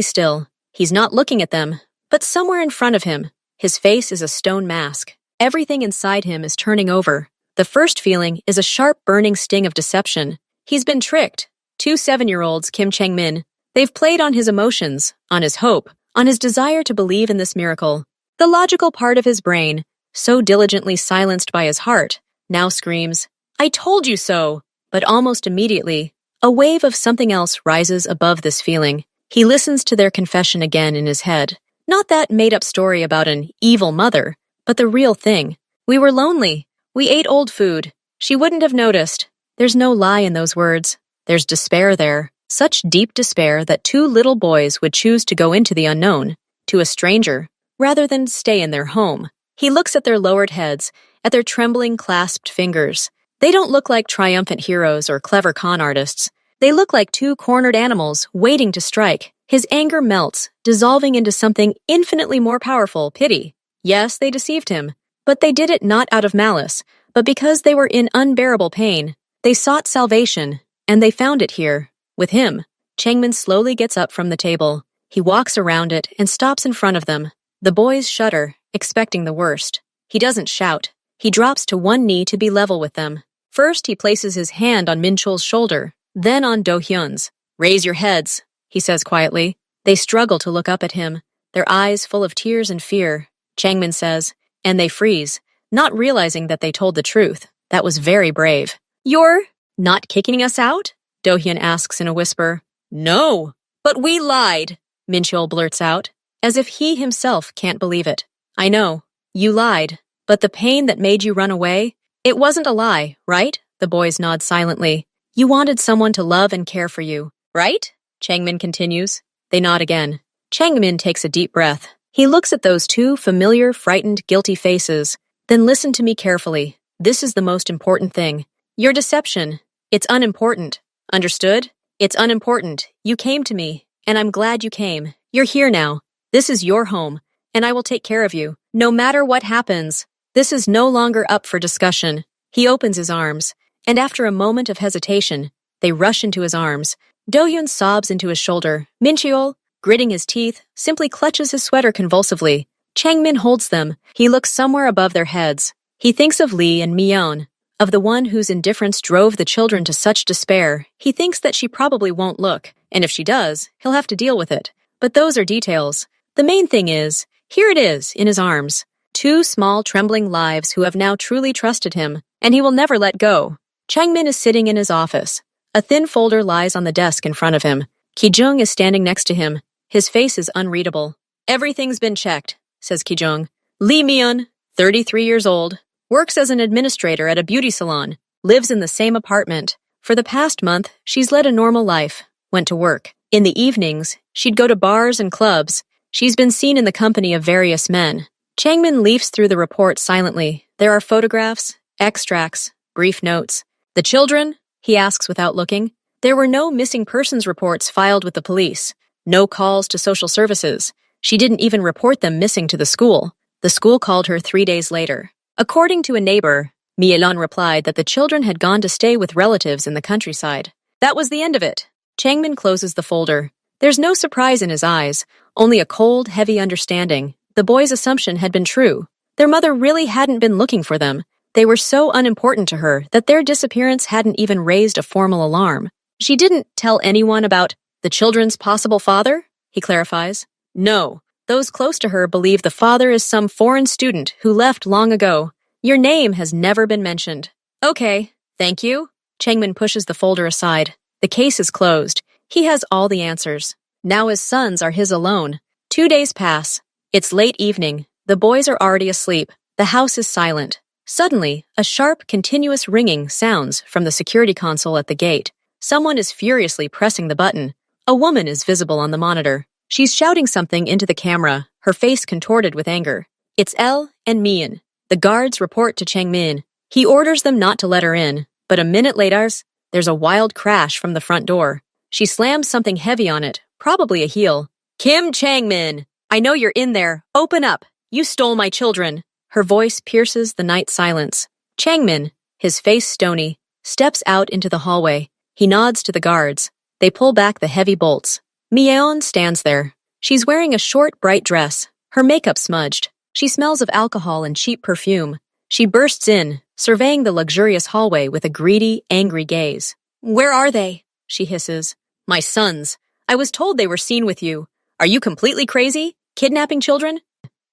still. He's not looking at them, but somewhere in front of him. His face is a stone mask. Everything inside him is turning over. The first feeling is a sharp, burning sting of deception. He's been tricked. 2 7-year-olds, Kim Chang-min. They've played on his emotions, on his hope, on his desire to believe in this miracle. The logical part of his brain, so diligently silenced by his heart, now screams, "I told you so!" But almost immediately, a wave of something else rises above this feeling. He listens to their confession again in his head. Not that made-up story about an evil mother, but the real thing. We were lonely. We ate old food. She wouldn't have noticed. There's no lie in those words. There's despair there. Such deep despair that 2 little boys would choose to go into the unknown, to a stranger, rather than stay in their home. He looks at their lowered heads, at their trembling, clasped fingers. They don't look like triumphant heroes or clever con artists. They look like 2 cornered animals waiting to strike. His anger melts, dissolving into something infinitely more powerful, pity. Yes, they deceived him, but they did it not out of malice, but because they were in unbearable pain. They sought salvation, and they found it here, with him. Changmin slowly gets up from the table. He walks around it and stops in front of them. The boys shudder, expecting the worst. He doesn't shout. He drops to one knee to be level with them. First, he places his hand on Min-chul's shoulder, then on Do-hyun's. "Raise your heads," he says quietly. They struggle to look up at him, their eyes full of tears and fear. Changmin says, and they freeze, not realizing that they told the truth. That was very brave. "You're not kicking us out?" Do-hyun asks in a whisper. "No, but we lied," Min-chul blurts out, as if he himself can't believe it. "I know, you lied, but the pain that made you run away, it wasn't a lie, right?" The boys nod silently. "You wanted someone to love and care for you, right?" Changmin continues. They nod again. Changmin takes a deep breath. He looks at those 2 familiar, frightened, guilty faces. "Then listen to me carefully. This is the most important thing. Your deception, it's unimportant. Understood? It's unimportant. You came to me, and I'm glad you came. You're here now. This is your home, and I will take care of you, no matter what happens. This is no longer up for discussion." He opens his arms, and after a moment of hesitation, they rush into his arms. Do-hyun sobs into his shoulder. Min-chul, gritting his teeth, simply clutches his sweater convulsively. Changmin holds them. He looks somewhere above their heads. He thinks of Lee and Myeon, of the one whose indifference drove the children to such despair. He thinks that she probably won't look, and if she does, he'll have to deal with it. But those are details. The main thing is, here it is, in his arms. 2 small, trembling lives who have now truly trusted him, and he will never let go. Changmin is sitting in his office. A thin folder lies on the desk in front of him. Ki-jung is standing next to him. His face is unreadable. "Everything's been checked," says Ki-jung. "Lee Myeon, 33 years old, works as an administrator at a beauty salon, lives in the same apartment. For the past month, she's led a normal life, went to work. In the evenings, she'd go to bars and clubs. She's been seen in the company of various men." Changmin leafs through the report silently. There are photographs, extracts, brief notes. "The children?" he asks without looking. There were no missing persons reports filed with the police, no calls to social services. She didn't even report them missing to the school. The school called her 3 days later. According to a neighbor, Myeon replied that the children had gone to stay with relatives in the countryside. That was the end of it. Changmin closes the folder. There's no surprise in his eyes, only a cold, heavy understanding. The boys' assumption had been true. Their mother really hadn't been looking for them. They were so unimportant to her that their disappearance hadn't even raised a formal alarm. She didn't tell anyone about the children's possible father, he clarifies. No, Those close to her believe the father is some foreign student who left long ago. Your name has never been mentioned. Okay, thank you. Changmin pushes the folder aside. The case is closed. He has all the answers. Now his sons are his alone. 2 days pass. It's late evening. The boys are already asleep. The house is silent. Suddenly, a sharp, continuous ringing sounds from the security console at the gate. Someone is furiously pressing the button. A woman is visible on the monitor. She's shouting something into the camera, her face contorted with anger. It's Elle and Mian. The guards report to Changmin. He orders them not to let her in, but a minute later, there's a wild crash from the front door. She slams something heavy on it, probably a heel. Kim Changmin! I know you're in there. Open up. You stole my children. Her voice pierces the night silence. Changmin, his face stony, steps out into the hallway. He nods to the guards. They pull back the heavy bolts. Myeon stands there. She's wearing a short, bright dress, her makeup smudged. She smells of alcohol and cheap perfume. She bursts in, surveying the luxurious hallway with a greedy, angry gaze. Where are they? She hisses. My sons. I was told they were seen with you. Are you completely crazy? Kidnapping children?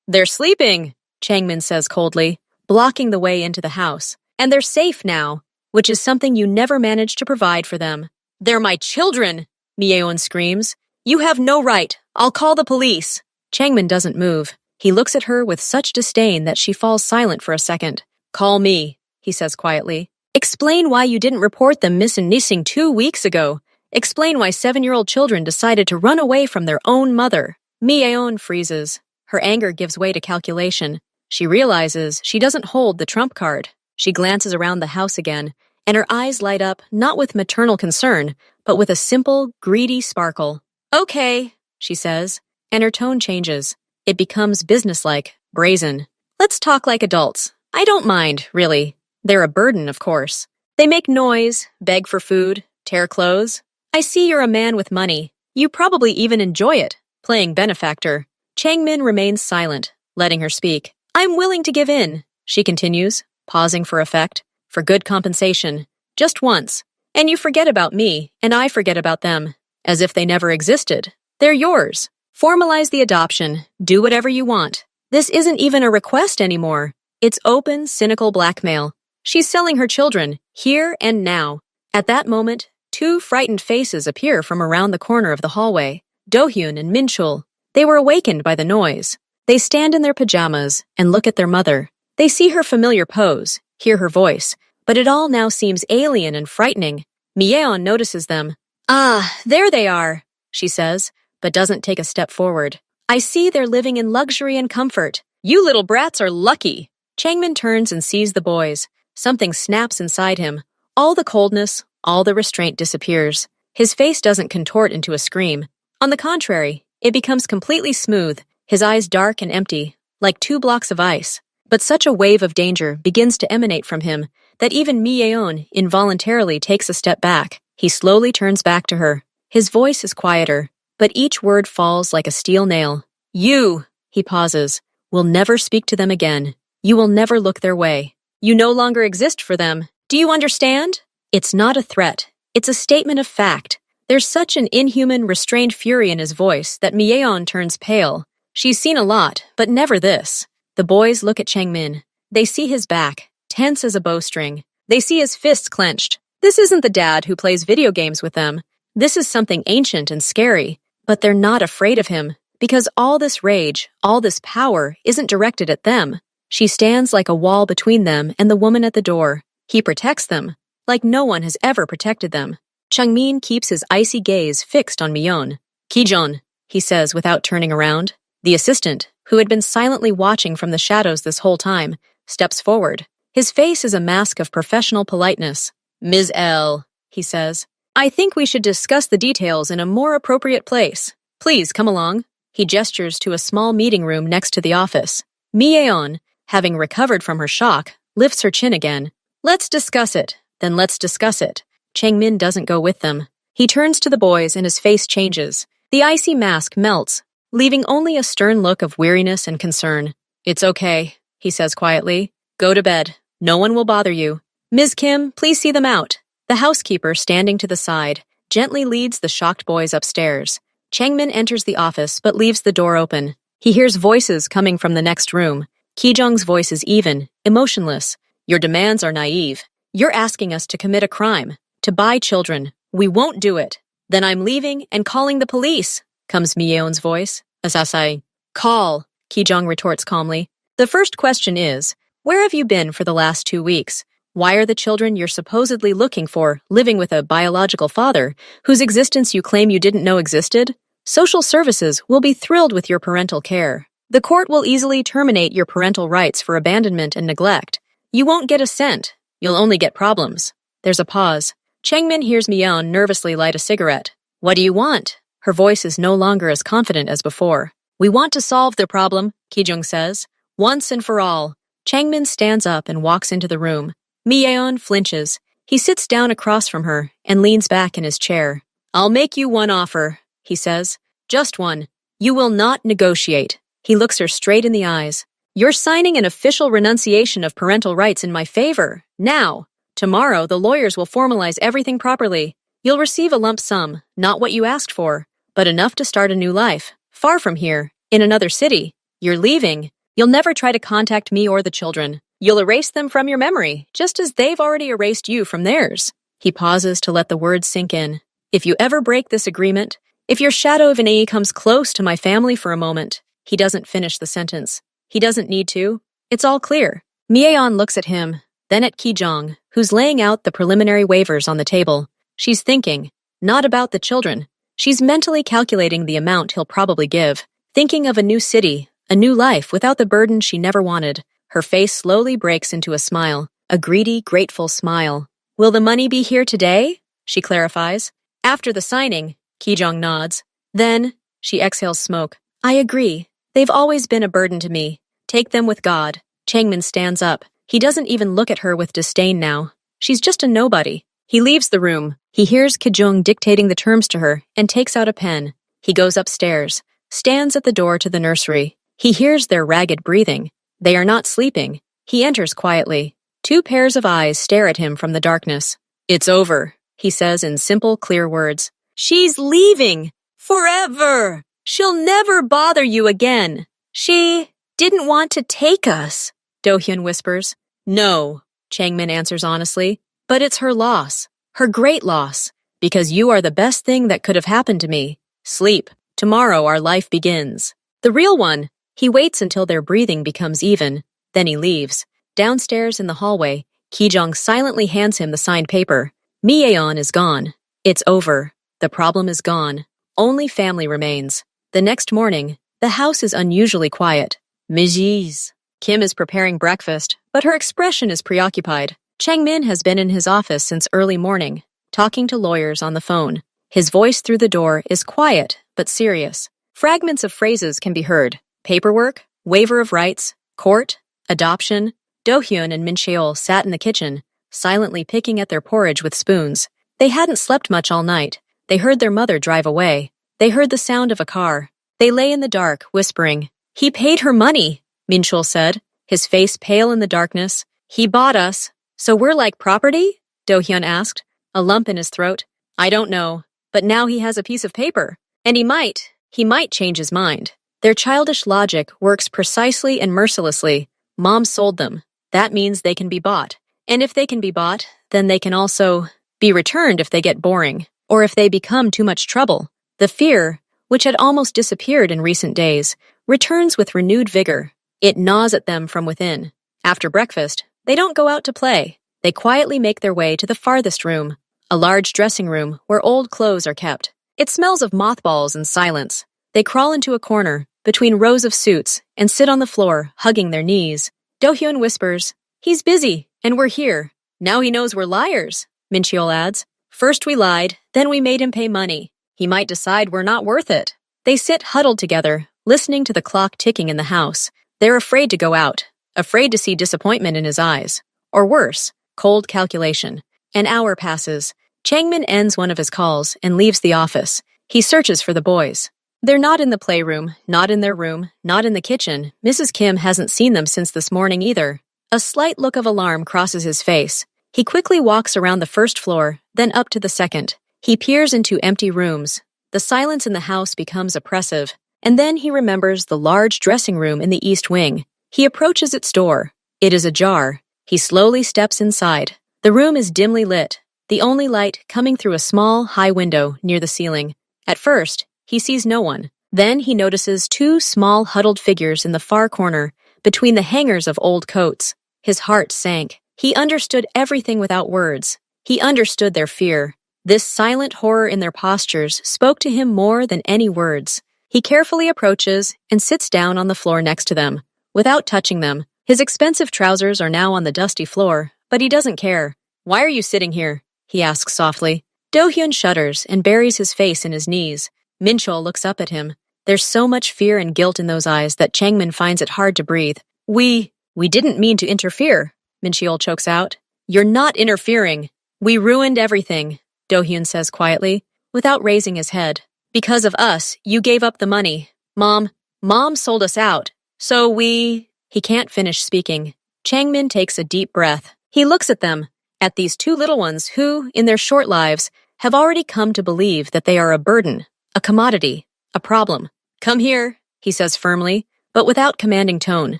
They're sleeping, Changmin says coldly, blocking the way into the house. And they're safe now, which is something you never managed to provide for them. They're my children, Myeon screams. You have no right. I'll call the police. Changmin doesn't move. He looks at her with such disdain that she falls silent for a second. Call me, he says quietly. Explain why you didn't report them missing 2 weeks ago. Explain why 7-year-old children decided to run away from their own mother. Myeon freezes. Her anger gives way to calculation. She realizes she doesn't hold the trump card. She glances around the house again, and her eyes light up not with maternal concern, but with a simple, greedy sparkle. Okay, she says, and her tone changes. It becomes businesslike, brazen. Let's talk like adults. I don't mind, really. They're a burden, of course. They make noise, beg for food, tear clothes. I see you're a man with money. You probably even enjoy it, playing benefactor. Changmin remains silent, letting her speak. I'm willing to give in, she continues, pausing for effect, for good compensation. Just once. And you forget about me, and I forget about them, as if they never existed. They're yours. Formalize the adoption. Do whatever you want. This isn't even a request anymore. It's open, cynical blackmail. She's selling her children, here and now. At that moment, 2 frightened faces appear from around the corner of the hallway. Do-hyun and Min-chul. They were awakened by the noise. They stand in their pajamas and look at their mother. They see her familiar pose, hear her voice, but it all now seems alien and frightening. Myeon notices them. Ah, there they are, she says, but doesn't take a step forward. I see they're living in luxury and comfort. You little brats are lucky. Changmin turns and sees the boys. Something snaps inside him. All the coldness, all the restraint disappears. His face doesn't contort into a scream. On the contrary, it becomes completely smooth, his eyes dark and empty, like 2 blocks of ice. But such a wave of danger begins to emanate from him that even Myeon involuntarily takes a step back. He slowly turns back to her. His voice is quieter, but each word falls like a steel nail. You, he pauses, will never speak to them again. You will never look their way. You no longer exist for them. Do you understand? It's not a threat. It's a statement of fact. There's such an inhuman, restrained fury in his voice that Myeon turns pale. She's seen a lot, but never this. The boys look at Changmin. They see his back, tense as a bowstring. They see his fists clenched. This isn't the dad who plays video games with them. This is something ancient and scary. But they're not afraid of him, because all this rage, all this power isn't directed at them. She stands like a wall between them and the woman at the door. He protects them, like no one has ever protected them. Changmin keeps his icy gaze fixed on Myeon. Kijeon, he says without turning around. The assistant, who had been silently watching from the shadows this whole time, steps forward. His face is a mask of professional politeness. Ms. L, he says, I think we should discuss the details in a more appropriate place. Please come along. He gestures to a small meeting room next to the office. Myeon, having recovered from her shock, lifts her chin again. Let's discuss it. Then let's discuss it. Changmin doesn't go with them. He turns to the boys and his face changes. The icy mask melts, leaving only a stern look of weariness and concern. It's okay, he says quietly. Go to bed. No one will bother you. Ms. Kim, please see them out. The housekeeper, standing to the side, gently leads the shocked boys upstairs. Changmin enters the office but leaves the door open. He hears voices coming from the next room. Ki-jung's voice is even, emotionless. Your demands are naive. You're asking us to commit a crime, to buy children. We won't do it. Then I'm leaving and calling the police, comes Mi-yeon's voice. Asasai. Call, Ki-jung retorts calmly. The first question is, where have you been for the last 2 weeks? Why are the children you're supposedly looking for living with a biological father whose existence you claim you didn't know existed? Social services will be thrilled with your parental care. The court will easily terminate your parental rights for abandonment and neglect. You won't get a cent. You'll only get problems. There's a pause. Changmin hears Mi-yeon nervously light a cigarette. What do you want? Her voice is no longer as confident as before. We want to solve the problem, Ki-jung says. Once and for all. Changmin stands up and walks into the room. Mi-yeon flinches. He sits down across from her and leans back in his chair. I'll make you one offer, he says. Just one. You will not negotiate. He looks her straight in the eyes. You're signing an official renunciation of parental rights in my favor. Now. Tomorrow, the lawyers will formalize everything properly. You'll receive a lump sum, not what you asked for, but enough to start a new life. Far from here, in another city. You're leaving. You'll never try to contact me or the children. You'll erase them from your memory, just as they've already erased you from theirs. He pauses to let the words sink in. If you ever break this agreement, if your shadow of an E comes close to my family for a moment, he doesn't finish the sentence. He doesn't need to. It's all clear. Mi-yeon looks at him, then at Ki-jung, who's laying out the preliminary waivers on the table. She's thinking, not about the children. She's mentally calculating the amount he'll probably give, thinking of a new city, a new life without the burden she never wanted. Her face slowly breaks into a smile, a greedy, grateful smile. Will the money be here today? She clarifies. After the signing, Ki-jung nods. Then, she exhales smoke. I agree. They've always been a burden to me. Take them with God. Changmin stands up. He doesn't even look at her with disdain now. She's just a nobody. He leaves the room. He hears Ki-jung dictating the terms to her and takes out a pen. He goes upstairs, stands at the door to the nursery. He hears their ragged breathing. They are not sleeping. He enters quietly. 2 pairs of eyes stare at him from the darkness. It's over, he says in simple, clear words. She's leaving! Forever! She'll never bother you again. She didn't want to take us, Do-hyun whispers. No, Changmin answers honestly, but it's her loss, her great loss, because you are the best thing that could have happened to me. Sleep. Tomorrow our life begins. The real one. He waits until their breathing becomes even, then he leaves. Downstairs in the hallway, Ki-jung silently hands him the signed paper. Mi-yeon is gone. It's over. The problem is gone. Only family remains. The next morning, the house is unusually quiet. Mijis. Kim is preparing breakfast, but her expression is preoccupied. Changmin has been in his office since early morning, talking to lawyers on the phone. His voice through the door is quiet, but serious. Fragments of phrases can be heard. Paperwork, waiver of rights, court, adoption. Do-hyun and Min-cheol sat in the kitchen, silently picking at their porridge with spoons. They hadn't slept much all night. They heard their mother drive away. They heard the sound of a car. They lay in the dark, whispering. He paid her money, Min-cheol said, his face pale in the darkness. He bought us. So we're like property? Do-hyun asked, a lump in his throat. I don't know, but now he has a piece of paper. And he might change his mind. Their childish logic works precisely and mercilessly. Mom sold them. That means they can be bought. And if they can be bought, then they can also be returned if they get boring, or if they become too much trouble. The fear, which had almost disappeared in recent days, returns with renewed vigor. It gnaws at them from within. After breakfast, they don't go out to play. They quietly make their way to the farthest room, a large dressing room where old clothes are kept. It smells of mothballs and silence. They crawl into a corner, between rows of suits, and sit on the floor, hugging their knees. Do-hyun whispers, he's busy, and we're here. Now he knows we're liars, Min-cheol adds. First we lied, then we made him pay money. He might decide we're not worth it. They sit huddled together, listening to the clock ticking in the house. They're afraid to go out, afraid to see disappointment in his eyes. Or worse, cold calculation. An hour passes. Changmin ends one of his calls and leaves the office. He searches for the boys. They're not in the playroom, not in their room, not in the kitchen. Mrs. Kim hasn't seen them since this morning either. A slight look of alarm crosses his face. He quickly walks around the first floor, then up to the second. He peers into empty rooms. The silence in the house becomes oppressive. And then he remembers the large dressing room in the east wing. He approaches its door. It is ajar. He slowly steps inside. The room is dimly lit, the only light coming through a small, high window near the ceiling. At first, he sees no one. Then he notices two small, huddled figures in the far corner, between the hangers of old coats. His heart sank. He understood everything without words. He understood their fear. This silent horror in their postures spoke to him more than any words. He carefully approaches and sits down on the floor next to them, without touching them. His expensive trousers are now on the dusty floor, but he doesn't care. "Why are you sitting here?" he asks softly. Do-hyun shudders and buries his face in his knees. Min-chul looks up at him. There's so much fear and guilt in those eyes that Changmin finds it hard to breathe. We didn't mean to interfere," Min-chul chokes out. "You're not interfering. We ruined everything," Do-hyun says quietly, without raising his head. "Because of us, you gave up the money. Mom sold us out. So we—" He can't finish speaking. Changmin takes a deep breath. He looks at them, at these two little ones who, in their short lives, have already come to believe that they are a burden, a commodity, a problem. "Come here," he says firmly, but without commanding tone.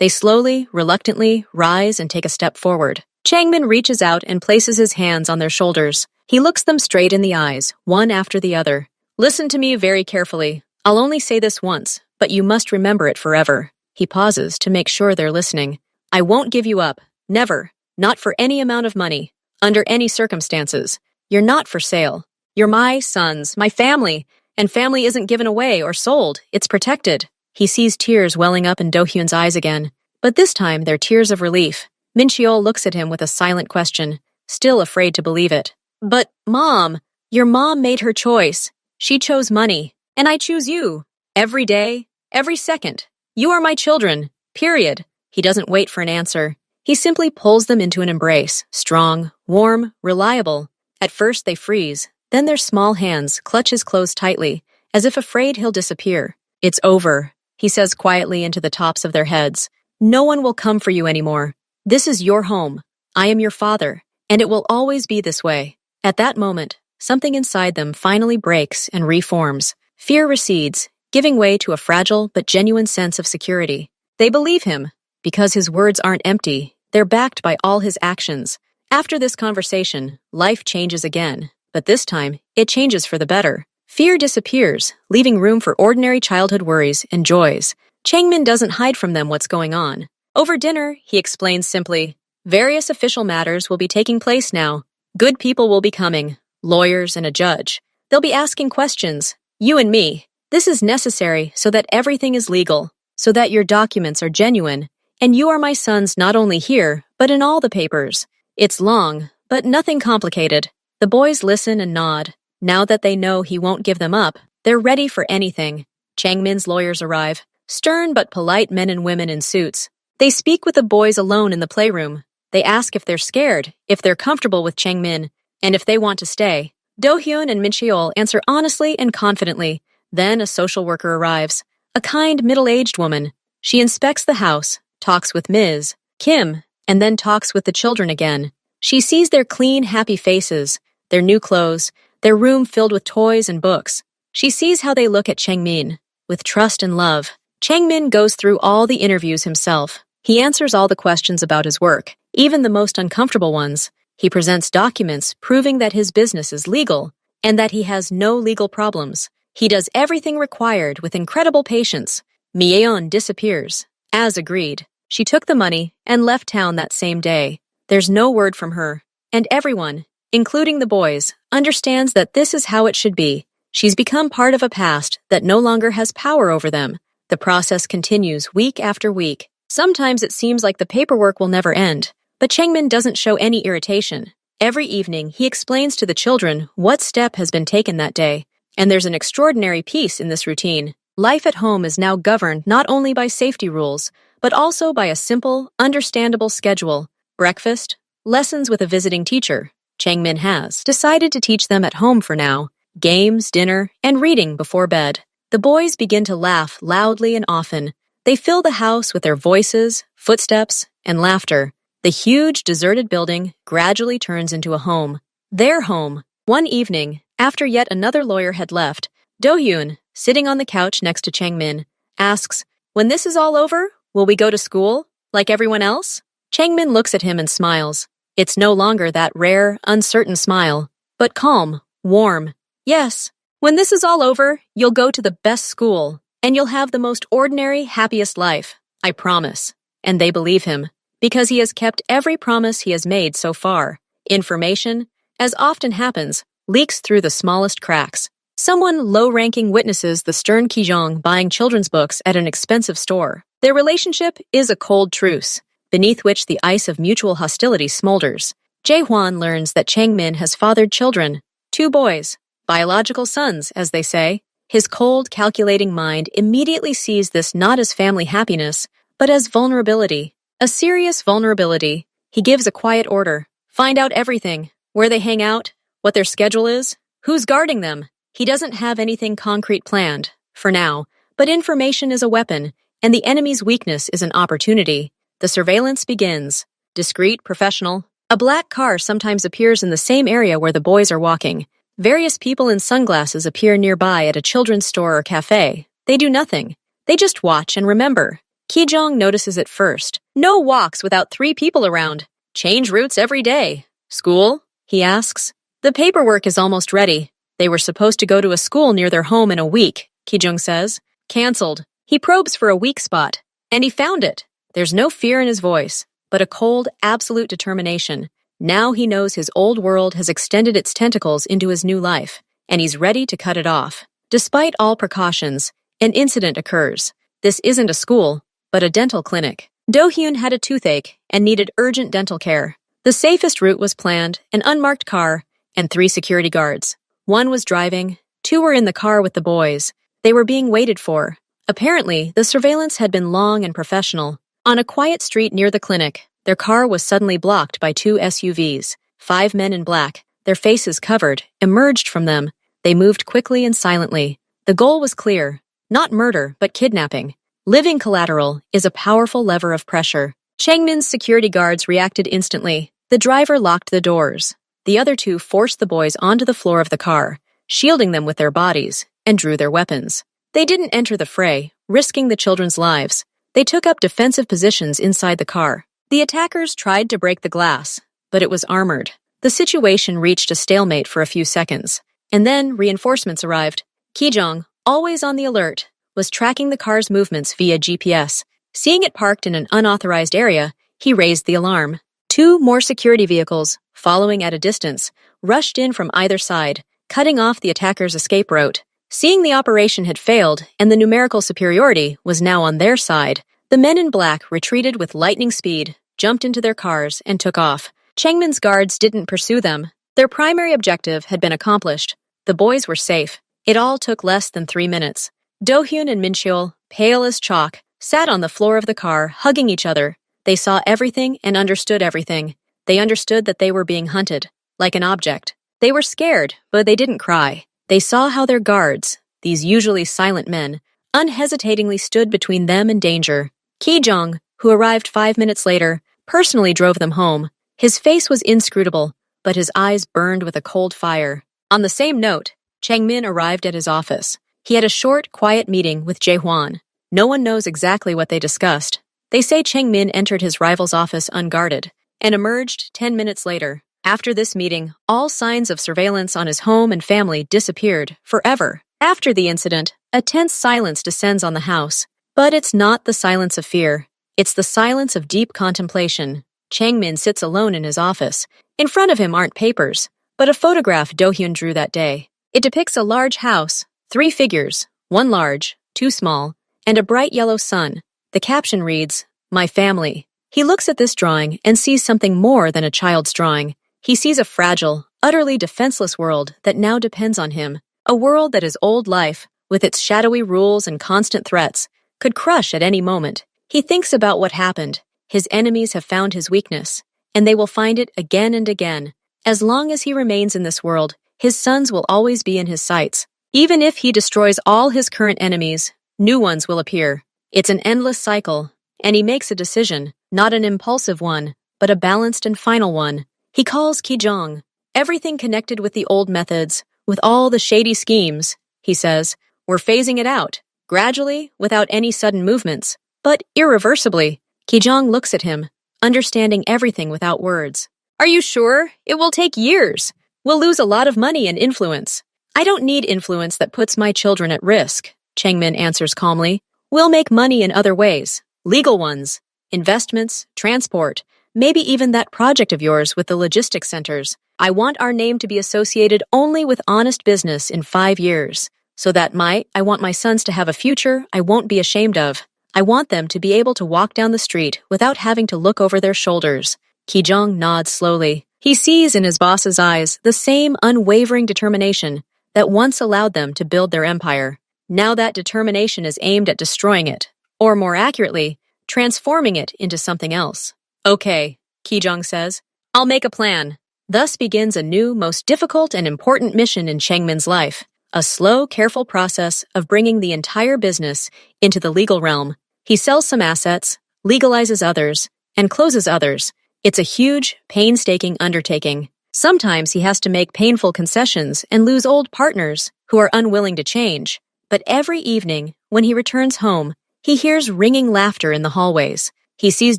They slowly, reluctantly rise and take a step forward. Changmin reaches out and places his hands on their shoulders. He looks them straight in the eyes, one after the other. "Listen to me very carefully. I'll only say this once, but you must remember it forever." He pauses to make sure they're listening. "I won't give you up. Never. Not for any amount of money. Under any circumstances. You're not for sale. You're my sons, my family, and family isn't given away or sold. It's protected." He sees tears welling up in Do-hyun's eyes again, but this time they're tears of relief. Min-chul looks at him with a silent question, still afraid to believe it. "But, Mom, your mom made her choice. She chose money, and I choose you. Every day, every second. You are my children, period." He doesn't wait for an answer. He simply pulls them into an embrace, strong, warm, reliable. At first they freeze, then their small hands clutch his clothes tightly, as if afraid he'll disappear. "It's over," he says quietly into the tops of their heads. "No one will come for you anymore. This is your home. I am your father, and it will always be this way." At that moment, something inside them finally breaks and reforms. Fear recedes, giving way to a fragile but genuine sense of security. They believe him, because his words aren't empty. They're backed by all his actions. After this conversation, life changes again, but this time, it changes for the better. Fear disappears, leaving room for ordinary childhood worries and joys. Changmin doesn't hide from them what's going on. Over dinner, he explains simply, "Various official matters will be taking place now. Good people will be coming, lawyers and a judge. They'll be asking questions, you and me. This is necessary so that everything is legal, so that your documents are genuine, and you are my sons not only here, but in all the papers. It's long, but nothing complicated." The boys listen and nod. Now that they know he won't give them up, they're ready for anything. Changmin's lawyers arrive, stern but polite men and women in suits. They speak with the boys alone in the playroom. They ask if they're scared, if they're comfortable with Changmin, and if they want to stay. Do-hyun and Min-chul answer honestly and confidently. Then a social worker arrives, a kind middle-aged woman. She inspects the house, talks with Ms. Kim, and then talks with the children again. She sees their clean, happy faces, their new clothes, their room filled with toys and books. She sees how they look at Changmin, with trust and love. Changmin goes through all the interviews himself. He answers all the questions about his work, even the most uncomfortable ones. He presents documents proving that his business is legal and that he has no legal problems. He does everything required with incredible patience. Myeon disappears. As agreed, she took the money and left town that same day. There's no word from her, and everyone, including the boys, understands that this is how it should be. She's become part of a past that no longer has power over them. The process continues week after week. Sometimes it seems like the paperwork will never end, but Changmin doesn't show any irritation. Every evening, he explains to the children what step has been taken that day, and there's an extraordinary peace in this routine. Life at home is now governed not only by safety rules, but also by a simple, understandable schedule. Breakfast, lessons with a visiting teacher. Changmin has decided to teach them at home for now. Games, dinner, and reading before bed. The boys begin to laugh loudly and often. They fill the house with their voices, footsteps, and laughter. The huge, deserted building gradually turns into a home. Their home. One evening, after yet another lawyer had left, Do-hyun, sitting on the couch next to Changmin, asks, "When this is all over, will we go to school, like everyone else?" Changmin looks at him and smiles. It's no longer that rare, uncertain smile, but calm, warm. "Yes, when this is all over, you'll go to the best school, and you'll have the most ordinary, happiest life. I promise." And they believe him, because he has kept every promise he has made so far. Information, as often happens, leaks through the smallest cracks. Someone low-ranking witnesses the stern Kijong buying children's books at an expensive store. Their relationship is a cold truce, beneath which the ice of mutual hostility smolders. Jae-hwan learns that Changmin has fathered children, 2 boys, biological sons, as they say. His cold, calculating mind immediately sees this not as family happiness, but as vulnerability, a serious vulnerability. He gives a quiet order. Find out everything, where they hang out, what their schedule is, who's guarding them. He doesn't have anything concrete planned, for now, but information is a weapon, and the enemy's weakness is an opportunity. The surveillance begins. Discreet, professional. A black car sometimes appears in the same area where the boys are walking. Various people in sunglasses appear nearby at a children's store or cafe. They do nothing. They just watch and remember. Kijong notices it first. No walks without 3 people around. Change routes every day. School? He asks. The paperwork is almost ready. They were supposed to go to a school near their home in a week, Kijong says. Cancelled. He probes for a weak spot, and he found it. There's no fear in his voice, but a cold, absolute determination. Now he knows his old world has extended its tentacles into his new life, and he's ready to cut it off. Despite all precautions, an incident occurs. This isn't a school, but a dental clinic. Do-hyun had a toothache and needed urgent dental care. The safest route was planned, an unmarked car, and 3 security guards. 1 was driving, 2 were in the car with the boys. They were being waited for. Apparently, the surveillance had been long and professional. On a quiet street near the clinic, their car was suddenly blocked by 2 SUVs. 5 men in black, their faces covered, emerged from them. They moved quickly and silently. The goal was clear. Not murder, but kidnapping. Living collateral is a powerful lever of pressure. Changmin's security guards reacted instantly. The driver locked the doors. The other 2 forced the boys onto the floor of the car, shielding them with their bodies, and drew their weapons. They didn't enter the fray, risking the children's lives. They took up defensive positions inside the car. The attackers tried to break the glass, but it was armored. The situation reached a stalemate for a few seconds, and then reinforcements arrived. Kijong, always on the alert, was tracking the car's movements via GPS. Seeing it parked in an unauthorized area, he raised the alarm. 2 more security vehicles, following at a distance, rushed in from either side, cutting off the attackers' escape route. Seeing the operation had failed and the numerical superiority was now on their side, the men in black retreated with lightning speed, jumped into their cars, and took off. Changmin's guards didn't pursue them. Their primary objective had been accomplished. The boys were safe. It all took less than 3 minutes. Do-hyun and Min-cheol, pale as chalk, sat on the floor of the car, hugging each other. They saw everything and understood everything. They understood that they were being hunted, like an object. They were scared, but they didn't cry. They saw how their guards, these usually silent men, unhesitatingly stood between them and danger. Kijong, who arrived 5 minutes later, personally drove them home. His face was inscrutable, but his eyes burned with a cold fire. On the same note, Changmin arrived at his office. He had a short, quiet meeting with Jae-hwan. No one knows exactly what they discussed. They say Changmin entered his rival's office unguarded and emerged 10 minutes later. After this meeting, all signs of surveillance on his home and family disappeared forever. After the incident, a tense silence descends on the house. But it's not the silence of fear. It's the silence of deep contemplation. Changmin sits alone in his office. In front of him aren't papers, but a photograph Do-hyun drew that day. It depicts a large house, 3 figures, 1 large, 2 small, and a bright yellow sun. The caption reads, "My family." He looks at this drawing and sees something more than a child's drawing. He sees a fragile, utterly defenseless world that now depends on him. A world that his old life, with its shadowy rules and constant threats, could crush at any moment. He thinks about what happened. His enemies have found his weakness, and they will find it again and again. As long as he remains in this world, his sons will always be in his sights. Even if he destroys all his current enemies, new ones will appear. It's an endless cycle, and he makes a decision, not an impulsive one, but a balanced and final one. He calls Kijong. Everything connected with the old methods, with all the shady schemes, he says, We're phasing it out, gradually, without any sudden movements, but irreversibly. Kijong looks at him, understanding everything without words. Are you sure? It will take years. We'll lose a lot of money and influence. I don't need influence that puts my children at risk, Changmin answers calmly. We'll make money in other ways, legal ones, investments, transport, maybe even that project of yours with the logistics centers. I want our name to be associated only with honest business in 5 years, so that I want my sons to have a future I won't be ashamed of. I want them to be able to walk down the street without having to look over their shoulders. Kijong nods slowly. He sees in his boss's eyes the same unwavering determination that once allowed them to build their empire. Now that determination is aimed at destroying it, or more accurately, transforming it into something else. Okay, Kijong says. I'll make a plan. Thus begins a new, most difficult and important mission in Changmin's life. A slow, careful process of bringing the entire business into the legal realm. He sells some assets, legalizes others, and closes others. It's a huge, painstaking undertaking. Sometimes he has to make painful concessions and lose old partners who are unwilling to change. But every evening, when he returns home, he hears ringing laughter in the hallways. He sees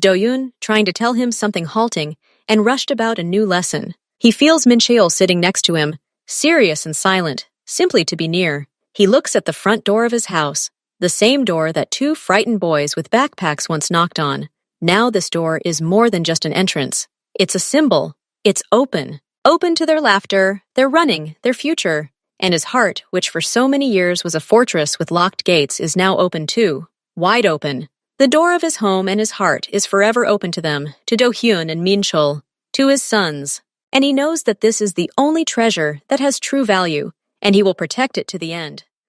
Do-yoon trying to tell him something halting and rushed about a new lesson. He feels Min-cheol sitting next to him, serious and silent, simply to be near. He looks at the front door of his house, the same door that 2 frightened boys with backpacks once knocked on. Now this door is more than just an entrance. It's a symbol. It's open. Open to their laughter, their running, their future. And his heart, which for so many years was a fortress with locked gates, is now open too. Wide open. The door of his home and his heart is forever open to them, to Do-hyun and Min-cheol, to his sons. And he knows that this is the only treasure that has true value, and he will protect it to the end.